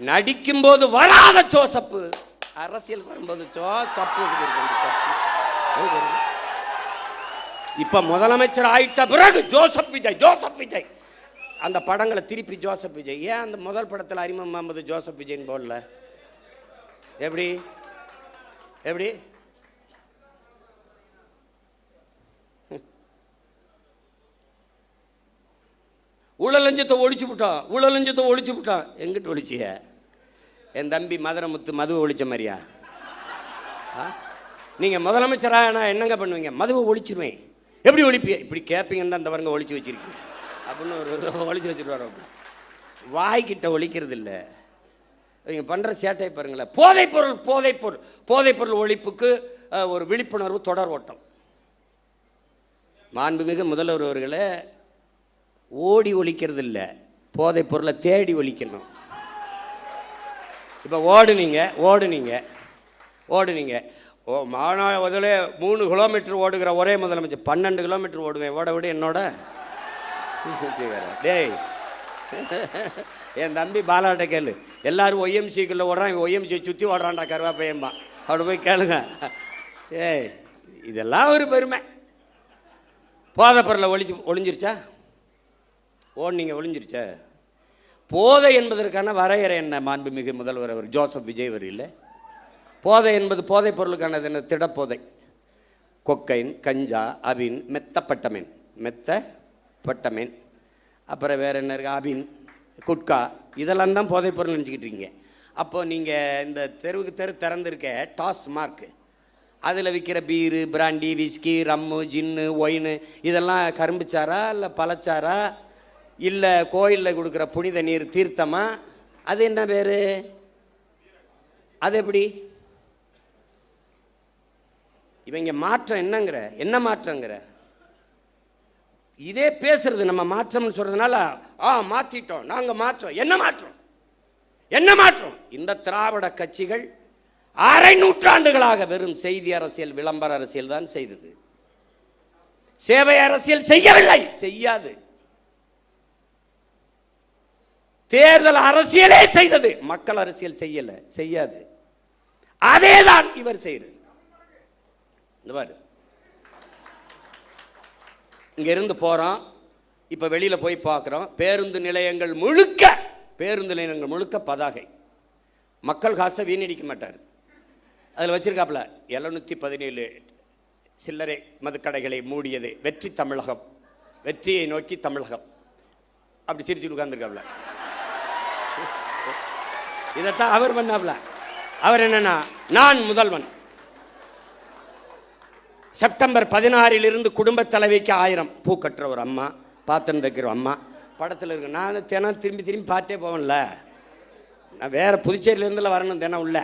நடிக்கும் போது வராத ஜோசப்பு அரசியல் வரும்போது ஜோசப்பு. இப்ப முதலமைச்சர் ஆயிட்ட பிறகு ஜோசப் விஜய், ஜோசப் விஜய். அந்த படங்களை திருப்பி ஜோசப் விஜய். ஏன் அந்த முதல் படத்தில் அறிமுகம் முகமது ஜோசப் விஜய்ன்னு போடல? எப்படி எப்படி ஊழலஞ்சத்தை ஒழிச்சு விட்டான், ஊழலஞ்சத்தை ஒழிச்சு விட்டான். எங்கிட்ட ஒழிச்சிய? என் தம்பி மதுரமுத்து மதுவை ஒழிச்ச மாதிரியா? நீங்க முதலமைச்சராக நான் என்னங்க பண்ணுவீங்க? மதுவை ஒழிச்சிருவேன். எப்படி ஒழிப்பிய? இப்படி கேட்பீங்கன்னு அந்த வரங்க ஒழிச்சு வச்சிருக்கீங்க அப்படின்னு ஒரு ஒழிச்சு வச்சுட்டு வர. வாய்கிட்ட ஒழிக்கிறது இல்லை. இவங்க பண்ற சேட்டை பாருங்களேன். போதைப்பொருள், போதைப்பொருள், போதைப்பொருள் ஒழிப்புக்கு ஒரு விழிப்புணர்வு தொடர் ஓட்டம். மாண்புமிகு முதல்வர் அவர்களே, ஓடி ஒழிக்கிறது இல்லை, போதைப் பொருளை தேடி ஒழிக்கணும். இப்போ ஓடுனீங்க ஓடுனீங்க ஓடுனீங்க ஓ மாநாவதில் 3 கிலோமீட்டர் ஓடுகிற ஒரே முதலமைச்சர் 12 கிலோமீட்டர் ஓடுவேன். ஓட விட என்னோட டேய் என் தம்பி பாலாட்ட கேளு. எல்லாரும் ஒய்எம்சிக்குள்ளே ஓடுறான், ஒய்எம்சியை சுற்றி ஓடுறான்டா கருவாப்பையம்மா. அவட போய் கேளுங்க. ஏய் இதெல்லாம் ஒரு பெருமை. போதை பொருளை ஒழிஞ்சிருச்சா? ஓடுனீங்க ஒழிஞ்சிருச்சா? போதை என்பதற்கான வரையறை என்ன? மாண்புமிகு முதல்வர் அவர் ஜோசப் விஜய் வரையில் போதை என்பது போதைப் பொருளுக்கானது என்ன? திடப்போதை, கொக்கைன், கஞ்சா, அபின், மெத்தப்பட்டமீன், மெத்தப்பட்டமீன், அப்புறம் வேறு என்ன இருக்குது? அபின், குட்கா, இதெல்லாம் தான் போதைப் பொருள் நினச்சிக்கிட்டு இருக்கீங்க. அப்போ நீங்கள் இந்த தெருவுக்கு தெரு திறந்துருக்க டாஸ் மார்க்கு, அதில் விற்கிற பீரு, பிராண்டி, விஸ்கி, ரம்மு, ஜின்னு, ஒயின், இதெல்லாம் கரும்புச்சாரா இல்லை பழச்சாரா இல்லை கோயிலில் கொடுக்குற புனித நீர் தீர்த்தமா? அது என்ன பேர்? அது எப்படி? இவங்க மாற்றம் என்னங்கிற? என்ன மாற்றங்கிற? இதே பேசுறது நம்ம மாற்றம்னு சொல்றதுனால மாத்திட்டோம், நாங்க மாற்றம். என்ன மாற்றம்? என்ன மாற்றம்? இந்த திராவிட கட்சிகள் அரை நூற்றாண்டுகளாக வெறும் செய்தி அரசியல், விளம்பர அரசியல் தான் செய்தது. சேவை அரசியல் செய்யவில்லை, செய்யாது. தேர்தல் அரசியலே செய்தது, மக்கள் அரசியல் செய்யல, செய்யாது. அதேதான் இவர் செய்யறது. இங்க இருந்து போறோம், இப்ப வெளியில போய் பார்க்கிறோம், பேருந்து நிலையங்கள் முழுக்க பதாகை. மக்கள் காசை வீணடிக்க மாட்டார். அதில் வச்சிருக்காப்புல 717 சில்லறை மதுக்கடைகளை மூடியது வெற்றி தமிழகம், வெற்றியை நோக்கி தமிழகம். அப்படி சிரிச்சு உட்கார்ந்துருக்காப்புல. இதைத்தான் அவர் பண்ணாப்புல. அவர் என்னன்னா, நான் முதல்வன். செப்டம்பர் 16 குடும்ப தலைவிக்கு 1000 பூ கட்டுற ஒரு அம்மா, பாத்திரம் தைக்கிற அம்மா படத்தில் இருக்கு. நான் தினம் திரும்பி பார்த்தே போவேன்ல, நான் வேற புதுச்சேரியிலேருந்துல வரணும். தினம் உள்ள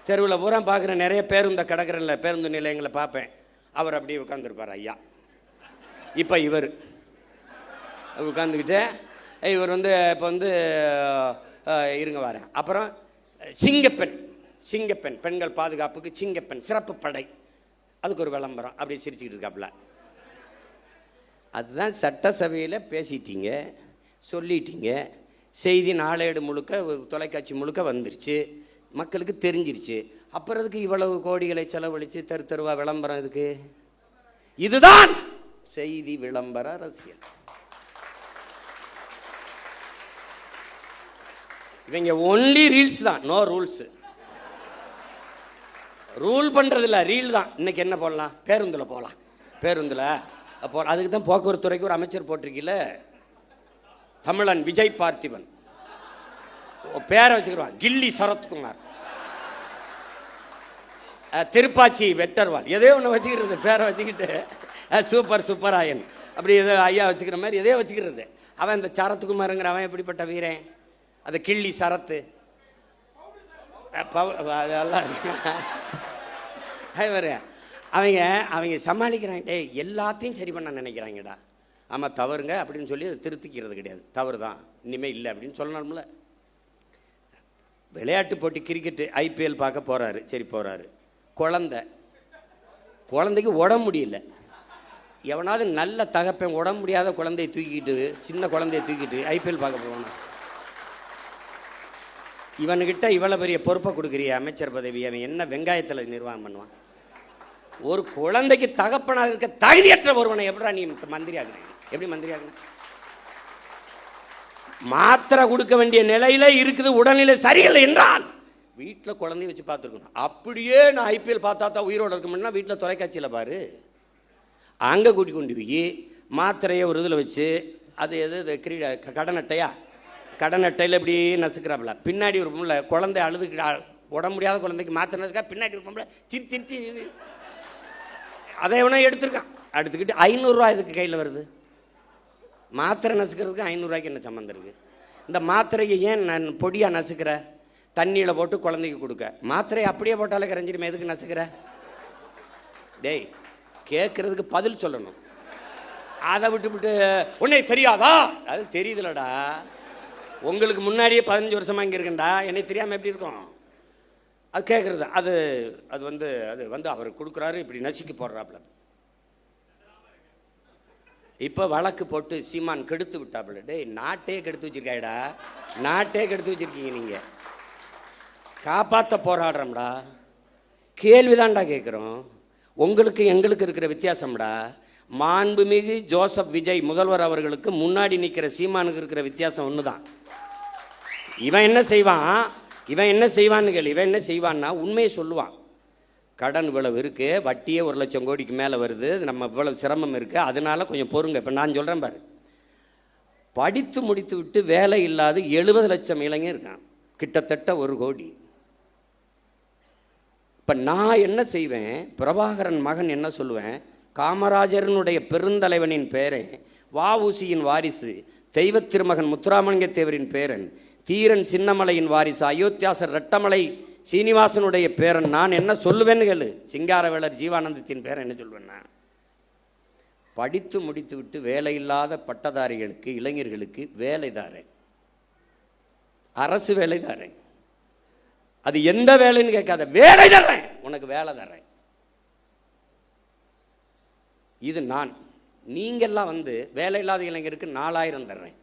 தெருவில் பூரா பார்க்குறேன், நிறைய பேருந்து கிடக்கிறேன்ல, பேருந்து நிலையங்களை பார்ப்பேன். அவர் அப்படியே உட்காந்துருப்பார் ஐயா. இப்போ இவர் உட்காந்துக்கிட்டு இவர் இப்போ இருங்க வரேன். அப்புறம் சிங்கப்பெண் பெண்கள் பாதுகாப்புக்கு சிங்கப்பெண் சிறப்பு படை, அதுக்கு ஒரு விளம்பரம். அப்படியே சிரிச்சுக்கிட்டு இருக்காப்புல. அதுதான் சட்டசபையில் பேசிட்டீங்க, சொல்லிட்டீங்க, செய்தி நாளேடு முழுக்க, தொலைக்காட்சி முழுக்க வந்துருச்சு, மக்களுக்கு தெரிஞ்சிருச்சு. அப்புறம் அதுக்கு இவ்வளவு கோடிகளை செலவழித்து தெரு தெருவா விளம்பரம் இதுக்கு? இதுதான் செய்தி விளம்பர அரசியல். இவங்க ஒன்லி ரீல்ஸ் தான், நோ ரூல்ஸ். ரூல் பண்ணுறதில்ல, ரீல் தான். இன்னைக்கு என்ன போடலாம்? பேருந்தில் போகலாம், பேருந்தில் அதுக்கு தான் போக்குவரத்து துறைக்கு ஒரு அமைச்சர் போட்டிருக்கீல, தமிழன் விஜய் பார்த்திபன். பேரை வச்சுக்கிறான், கில்லி சரத்குமார், திருப்பாச்சி வெட்டர்வால், எதையோ ஒன்று வச்சுக்கிறது, பேரை வச்சுக்கிட்டு சூப்பராயன் அப்படி எதோ ஐயா வச்சுக்கிற மாதிரி எதையோ வச்சுக்கிறது. அவன் இந்த சரத்குமாருங்கிற அவன் எப்படிப்பட்ட வீரன்? அது கிள்ளி சரத்து அதெல்லாம் அவங்க அவங்க சமாளிக்கிறாங்க. டே எல்லாத்தையும் சரி பண்ண நினைக்கிறாங்கடா. ஆமாம் தவறுங்க அப்படின்னு சொல்லி அதை திருத்திக்கிறது கிடையாது. தவறு தான், இனிமேல் இல்லை அப்படின்னு சொல்லணும்ல. விளையாட்டு போட்டி கிரிக்கெட்டு ஐபிஎல் பார்க்க போகிறாரு. சரி போகிறாரு. குழந்தைக்கு உடம்பு முடியல. எவனாவது நல்ல தகப்பன் உடம்பு முடியாத குழந்தையை தூக்கிட்டு, சின்ன குழந்தையை தூக்கிட்டு ஐபிஎல் பார்க்க போவானா? இவனுக்கிட்ட இவ்வளோ பெரிய பொறுப்பை கொடுக்குறிய அமைச்சர் பதவி, அவன் என்ன வெங்காயத்தில் நிர்வாகம் பண்ணுவான்? ஒரு குழந்தைக்கு தகப்பனாக இருக்க தகுதியற்ற ஒருவனை எப்படா நீ மந்திரி ஆகுறீங்க? எப்படி மந்திரி ஆகுன? மாத்திரை கொடுக்க வேண்டிய நிலையில இருக்குது, உடல்நிலை சரியில்லை என்றால் வீட்டில் குழந்தைய வச்சு பார்த்துருக்கணும். அப்படியே நான் ஐபிஎல் பார்த்தா தான் உயிரோடு இருக்கணும்னா வீட்டில் தொலைக்காட்சியில் பாரு. அங்கே கூட்டி கொண்டு போய் மாத்திரையை ஒரு இதில் வச்சு, அது எது கடனட்டையா, கடனட்டையில் இப்படி நசுக்கிறாப்புல. பின்னாடி ஒரு பொம்பளை குழந்தை அழுது உடம்பு முடியாத குழந்தைக்கு மாத்திரை நசுக்கா, பின்னாடி ஒரு பொம்பளை திருத்தி அதை எவனா எடுத்துருக்கான். எடுத்துக்கிட்டு 500 ரூபா இதுக்கு கையில் வருது. மாத்திரை நசுக்கிறதுக்கு 500 ரூபாய்க்கு என்ன சம்மந்தம் இருக்குது? இந்த மாத்திரையை ஏன் நான் பொடியாக நசுக்கிற? தண்ணியில் போட்டு குழந்தைக்கு கொடுக்க. மாத்திரையை அப்படியே போட்டாலே கரைஞ்சிருமே, எதுக்கு நசுக்கிற? டேய் கேட்குறதுக்கு பதில் சொல்லணும். அதை விட்டு உன்னை தெரியாதா? அது தெரியுதுலடா. உங்களுக்கு முன்னாடியே 15 வருஷமாக இங்கே இருக்குண்டா, என்னை தெரியாமல் எப்படி இருக்கும்? அது கேட்குறது. அது அது வந்து அது வந்து அவர் கொடுக்குறாரு, இப்படி நசுக்கி போடுறாப்புல. இப்போ வழக்கு போட்டு சீமான் கெடுத்து விட்டாப்புல. டேய் நாட்டே கெடுத்து வச்சிருக்காடா, நாட்டே கெடுத்து வச்சிருக்கீங்க. நீங்கள் காப்பாற்ற போராடுறோம்டா. கேள்விதான்டா கேட்குறோம். உங்களுக்கு எங்களுக்கு இருக்கிற வித்தியாசம்டா. மாண்புமிகு ஜோசப் விஜய் முதல்வர் அவர்களுக்கு முன்னாடி நிற்கிற சீமானுக்கு இருக்கிற வித்தியாசம் ஒன்று தான். இவன் என்ன செய்வான்னு கேள்வி. இவன் என்ன செய்வான்னா உண்மையை சொல்லுவான். கடன் இவ்வளவு இருக்குது, வட்டியே 1 லட்சம் கோடிக்கு மேலே வருது, நம்ம இவ்வளவு சிரமம் இருக்குது, அதனால கொஞ்சம் பொறுங்க. இப்போ நான் சொல்கிறேன் பாரு, படித்து முடித்து விட்டு வேலை இல்லாத 70 லட்சம் இளைஞர் இருக்கான், கிட்டத்தட்ட 1 கோடி. இப்போ நான் என்ன செய்வேன்? பிரபாகரன் மகன் என்ன சொல்லுவேன்? காமராஜரனுடைய பெருந்தலைவனின் பேரன், வஉசியின் வாரிசு, தெய்வ திருமகன் முத்துராமலிங்க தேவரின் பேரன், தீரன் சின்னமலையின் வாரிசு, அயோத்தியாசர் ரெட்டமலை சீனிவாசனுடைய பேரன். நான் என்ன சொல்லுவேன்னு கேளு. சிங்காரவேலர் ஜீவானந்தத்தின் பேரன் என்ன சொல்வேன்னா, படித்து முடித்து விட்டு வேலை இல்லாத பட்டதாரிகளுக்கு, இளைஞர்களுக்கு வேலை தாரேன், அரசு வேலை தாரேன். அது எந்த வேலைன்னு கேட்காத, வேலை தர்றேன், உனக்கு வேலை தர்றேன். இது நான். நீங்கெல்லாம் வந்து வேலை இல்லாத இளைஞருக்கு 4000 தர்றேன்.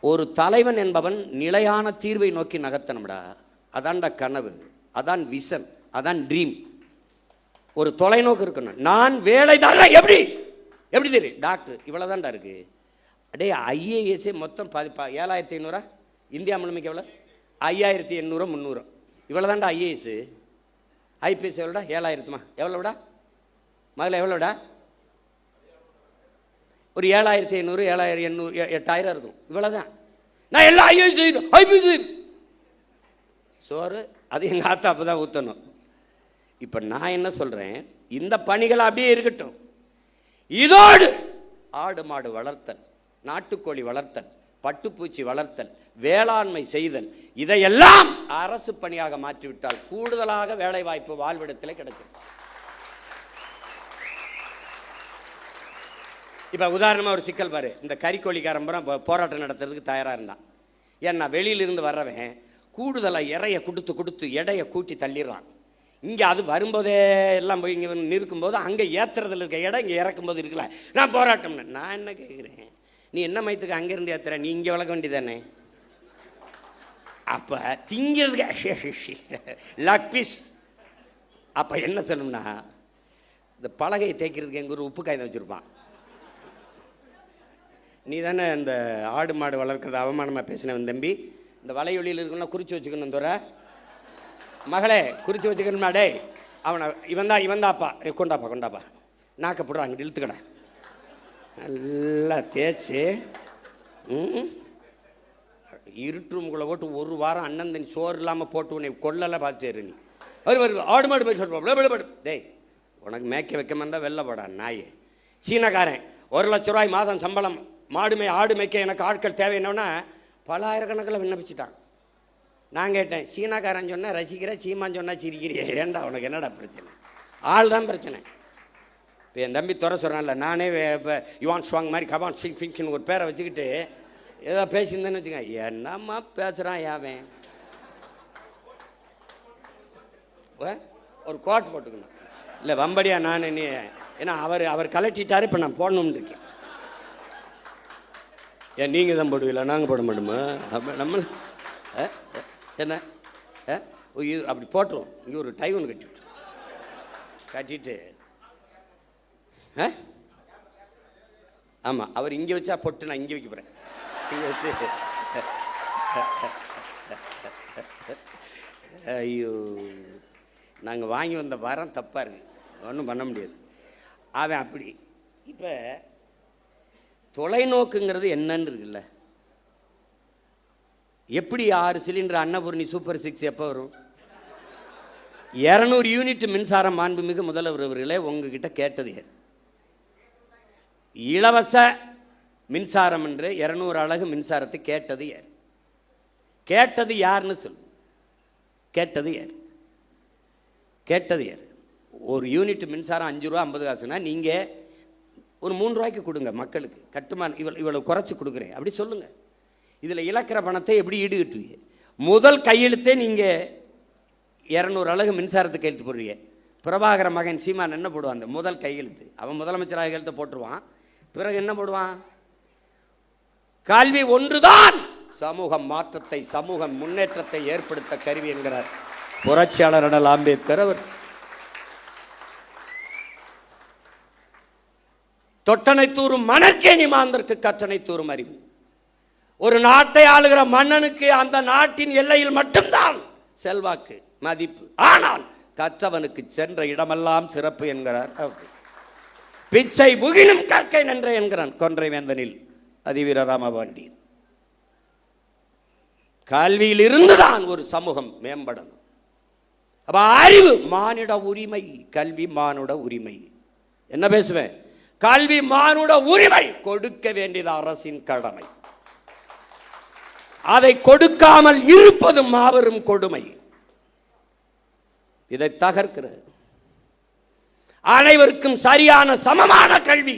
ஒரு தலைவன் என்பவன் நிலையான தீர்வை நோக்கி நகர்த்தணும்டா. அதான்டா கனவு, அதான் விஷன், அதான் ட்ரீம். ஒரு தொலைநோக்கு இருக்கணும். நான் வேலை தர்றேன். எப்படி தெரியும்? டாக்டர் இவ்வளோதான்டா இருக்கு. அடே ஐஏஎஸ்ஏ மொத்தம் 7500. இந்தியா முழுமைக்கு எவ்வளோ? 5800 300. இவ்வளோதான்டா ஐஏஎஸ். ஐபிஎஸ் எவ்வளோடா? 7000. எவ்வளோடா முதல்ல? எவ்வளோடா? ஒரு 7500 7800 8000 இருக்கும். இவ்வளோதான். நான் எல்லாம் ஐபிஎஸ் சோறு அது எங்கள் ஆத்தா அப்போ தான் ஊற்றணும். இப்போ நான் என்ன சொல்கிறேன், இந்த பணிகள் அப்படியே இருக்கட்டும். இதோடு ஆடு மாடு வளர்த்தல், நாட்டுக்கோழி வளர்த்தல், பட்டுப்பூச்சி வளர்த்தல், வேளாண்மை செய்தல், இதையெல்லாம் அரசு பணியாக மாற்றிவிட்டால் கூடுதலாக வேலை வாய்ப்பு வாழ்விடத்தில் கிடைச்சிடும். இப்போ உதாரணமாக ஒரு சிக்கல் பாரு. இந்த கறிக்கோழிக்காரம்பரம் போராட்டம் நடத்துறதுக்கு தயாராக இருந்தான். ஏன்னா வெளியிலிருந்து வர்றவன் கூடுதலாக இறைய கொடுத்து எடையை கூட்டி தள்ளிடுறான். இங்கே அது வரும்போதே எல்லாம் போய் இங்கே நிற்கும்போது அங்கே ஏற்றுறதுல இருக்க இடம் இங்கே இறக்கும்போது இருக்குல்ல, நான் போராட்டம்னு. நான் என்ன கேட்குறேன், நீ என்ன மயத்துக்கு அங்கேருந்து ஏற்றுற? நீ இங்கே வளர்க்க வேண்டியதானே? அப்போ திங்கிறதுக்கு லக் பீஸ். அப்போ என்ன சொல்லணும்னா, இந்த பலகையை தேய்க்கிறதுக்கு எங்கள் ஊர் உப்பு காய்ந்து வச்சுருப்பான். நீ தானே இந்த ஆடு மாடு வளர்க்குறது அவமானமாக பேசினவன் தம்பி. இந்த வலையொலியில் இருக்குன்னா குறித்து வச்சுக்கணும். தோற மகளே குறித்து வச்சுக்கணுமா? டே அவனை இவன்தாப்பா கொண்டாப்பா நாக்க போடுறான், அங்கிட்டு இழுத்துக்கடா, நல்லா தேய்ச்சி இருட்டுக்குள்ளே போட்டு 1 வாரம் அண்ணன் தண்ணி சோறு இல்லாமல் போட்டு உன்னை கொள்ளலாம் பார்த்துரு. நீ வருது ஆடு மாடு போய் சொல்லுவாடு. டேய் உனக்கு மேய்க்க வைக்க இருந்தால் வெளில போடா நாயே. சீனக்காரன் 1 லட்ச ரூபாய் மாதம் சம்பளம், ஆடு மேய்க்க எனக்கு ஆட்கள் தேவை. என்னன்னா பல ஆயிரக்கணக்கில் விண்ணப்பிச்சிட்டான். நான் கேட்டேன், சீனாக்காரன் சொன்னால் ரசிக்கிற, சீமான் சொன்னால் சிரிக்கிறிய, ஏண்டா உனக்கு என்னடா பிரச்சனை? ஆள் தான் பிரச்சனை. இப்போ என் தம்பி துறை சொல்கிறான்ல, நானே இப்போ யுவான் ஷுவாங் மாதிரி கபான் சிங் ஃபிங்க்னு ஒரு பேரை வச்சுக்கிட்டு ஏதோ பேசியிருந்தேன்னு வச்சுக்கேன், என்னம்மா பேசுகிறான் யாவன், ஒரு கோட் போட்டுக்கணும். இல்லை வம்படியா நான் நீ, ஏன்னா அவர் கலட்டிட்டாரு, இப்போ நான் போடணும்னு இருக்கேன். ஏன் நீங்கள் தான் போடுவீங்களா, நாங்கள் போட மாட்டோமா? நம்ம என்ன அப்படி போட்டுருவோம். இங்கே ஒரு டை ஒன்று கட்டிட்டு ஆமாம், அவர் இங்கே வச்சா பொட்டு, நான் இங்கே வைக்க போகிறேன். இங்கே வச்சு ஐயோ, நாங்கள் வாங்கி வந்த வாரம் தப்பாக இருக்கு, ஒன்றும் பண்ண முடியாது. அவன் அப்படி. இப்போ தொலைநோக்குங்கிறது என்னன்னு இருக்குல்ல, எப்படி 6 சிலிண்டர் அன்னபூர்ணி சூப்பர் 6 எப்போ வரும்? 200 யூனிட் மின்சாரம் மாண்புமிகு முதல்வர் அவர்களே உங்ககிட்ட கேட்டது யார்? இலவச மின்சாரம் என்று 200 அலகு மின்சாரத்தை கேட்டது யார்? கேட்டது யாருன்னு சொல்லு. கேட்டது யார்? கேட்டது யார்? ஒரு யூனிட் மின்சாரம் 5 ரூபா 50 காசுனா நீங்கள் ஒரு 3 ரூபாய்க்கு கொடுங்க மக்களுக்கு, கட்டுமான இவ்வளவு குறைச்சி கொடுக்குறேன் அப்படி சொல்லுங்கள். இதில் இழக்கிற பணத்தை எப்படி ஈடுகட்டுவீங்க? முதல் கையெழுத்தே நீங்கள் 200 அலகு மின்சாரத்துக்கு கையெழுத்து போடுவீங்க. பிரபாகர மகன் சீமான் என்ன போடுவான்? அந்த முதல் கையெழுத்து அவன் முதலமைச்சராக கையெழுத்தை போட்டுருவான். பிறகு என்ன போடுவான்? கல்வி ஒன்றுதான் சமூக மாற்றத்தை, சமூக முன்னேற்றத்தை ஏற்படுத்த கருவி என்கிறார் புரட்சியாளர் அண்ணல் அம்பேத்கர் அவர். தொட்டனை தூரும் மணற்கேணி மாந்தற்கு கற்றனை தூரும் அறிவு. ஒரு நாட்டை ஆளுகிற மன்னனுக்கு அந்த நாட்டின் எல்லையில் மட்டும்தான் செல்வாக்கு, மதிப்பு. ஆனால் கற்றவனுக்கு சென்ற இடமெல்லாம் சிறப்பு என்கிறார். பிச்சை புகினும் கற்கை நன்றே என்கிறான் கொன்றை வேந்தனில் அதிவீர ராமபாண்டி. கல்வியில் இருந்துதான் ஒரு சமூகம் மேம்படணும். அப்ப அறிவு மானிட உரிமை, கல்வி மானுட உரிமை. என்ன பேசுவேன்? கல்வி மானுட உரிமை, கொடுக்க வேண்டியது அரசின் கடமை. அதை கொடுக்காமல் இருப்பது மாபெரும் கொடுமை. இதை தகர்க்கிறது. அனைவருக்கும் சரியான சமமான கல்வி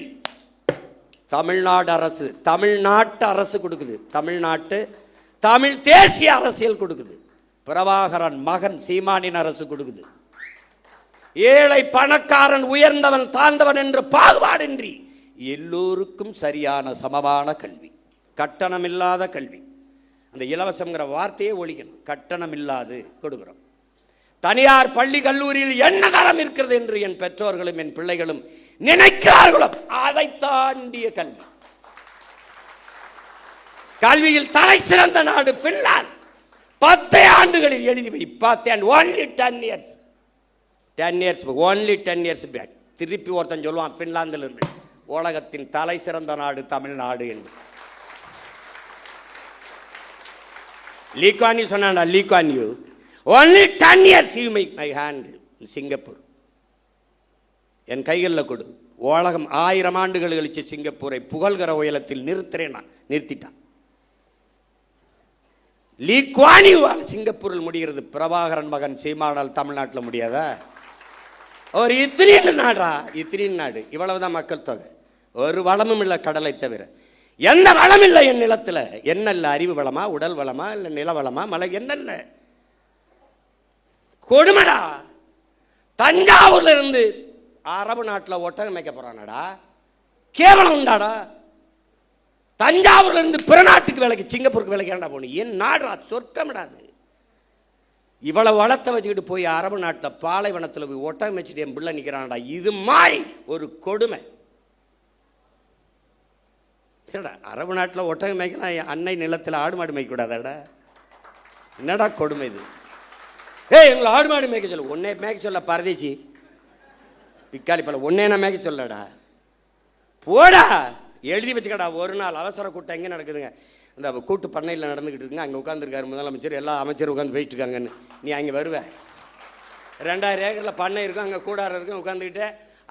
தமிழ்நாடு அரசு, தமிழ்நாட்டு அரசு கொடுக்குது. தமிழ் தேசிய அரசியல் கொடுக்குது. பிரபாகரன் மகன் சீமானின் அரசு கொடுக்குது. ஏழை பணக்காரன், உயர்ந்தவன் தாழ்ந்தவன் என்று பாகுபாடின்றி எல்லோருக்கும் சரியான சமமான கல்வி, கட்டணம் இல்லாத கல்வி. அந்த இலவசங்கிற வார்த்தையே ஒழிக்கணும். கட்டணம் இல்லாது கொடுக்கிறோம். தனியார் பள்ளி கல்லூரியில் என்ன தரம் இருக்கிறது என்று என் பெற்றோர்களும் என் பிள்ளைகளும் நினைக்கிறார்களோ அதை தாண்டிய கல்வி. கல்வியில் தலை சிறந்த நாடு பின்லாந்து. 10 ஆண்டுகளில் எழுதி வை. 10 only 10 years. 10 years only 10 years back. திருப்பி ஒருத்தன் சொல்லுவான் பின்லாந்தில் இருந்து, உலகத்தின் தலை சிறந்த நாடு தமிழ்நாடு என்று. லீக்வான் யூ சொன்னா, Lee Kuan Yew only 10 years you make my hand. Singapore என் கைகளில் கொடு. உலகம் 1000 ஆண்டுகள் கழிச்சு சிங்கப்பூரை புகழ்கிற உயரத்தில் நிறுத்திட்டான். லீக்வான் யூ சிங்கப்பூரில் முடிகிறது. பிரபாகரன் மகன் சீமானால் தமிழ்நாட்டில் முடியாதா? ஒரு இத்திரியின் நாடா, இத்திரியின் நாடு. இவ்வளவுதான் மக்கள் தொகை. ஒரு வளமும் இல்லை கடலை தவிர. எந்த வளம் இல்லை என் நிலத்தில். என்ன இல்லை? அறிவு வளமா, உடல் வளமா, இல்லை நில வளமா, மலை என்ன இல்லை? கொடுமடா. தஞ்சாவூர்ல இருந்து அரபு நாட்டில் ஒட்டகம் மேய்க்க போறானடா. கேவலம் உண்டாடா. தஞ்சாவூர்ல இருந்து பிற நாட்டுக்கு வேலைக்கு, சிங்கப்பூருக்கு வேலைக்கு ஏன்டா போகணும்? என் நாடுறா, சொர்க்கமிடாது. இவ்வளவு வளத்தை வச்சுக்கிட்டு போய் அரபு நாட்டில் பாலைவனத்தில் போய் ஒட்டகம் வச்சுட்டு என் பிள்ளை நிற்கிறான்டா. இது மாதிரி ஒரு கொடுமை. அரபு நாட்டில் ஒட்டகம் மேய்க்கலாம், அன்னை நிலத்தில் ஆடு மாடு மேய்க்க கூடாதாடா? என்னடா கொடுமை இது? எங்களை ஆடு மாடு மேய்க்க சொல்ல, ஒன்னே மேய்க்க சொல்ல பரதேசி பிக்காளி பல, ஒன்னே நான் மேய்க்க சொல்லடா. போடா, எழுதி வச்சுக்கடா. ஒரு நாள் அவசர கூட்டம் எங்கே நடக்குதுங்க? அந்த கூட்டு பண்ணையில் நடந்துக்கிட்டு இருக்குங்க. அங்கே உட்காந்துருக்காரு முதலமைச்சர், எல்லா அமைச்சரும் உட்காந்து போயிட்டு இருக்காங்கன்னு. நீ அங்கே வருவ. 2000 ஏக்கரில் பண்ணை இருக்கும், அங்கே கூடாரம் இருக்கும். உட்காந்துக்கிட்டு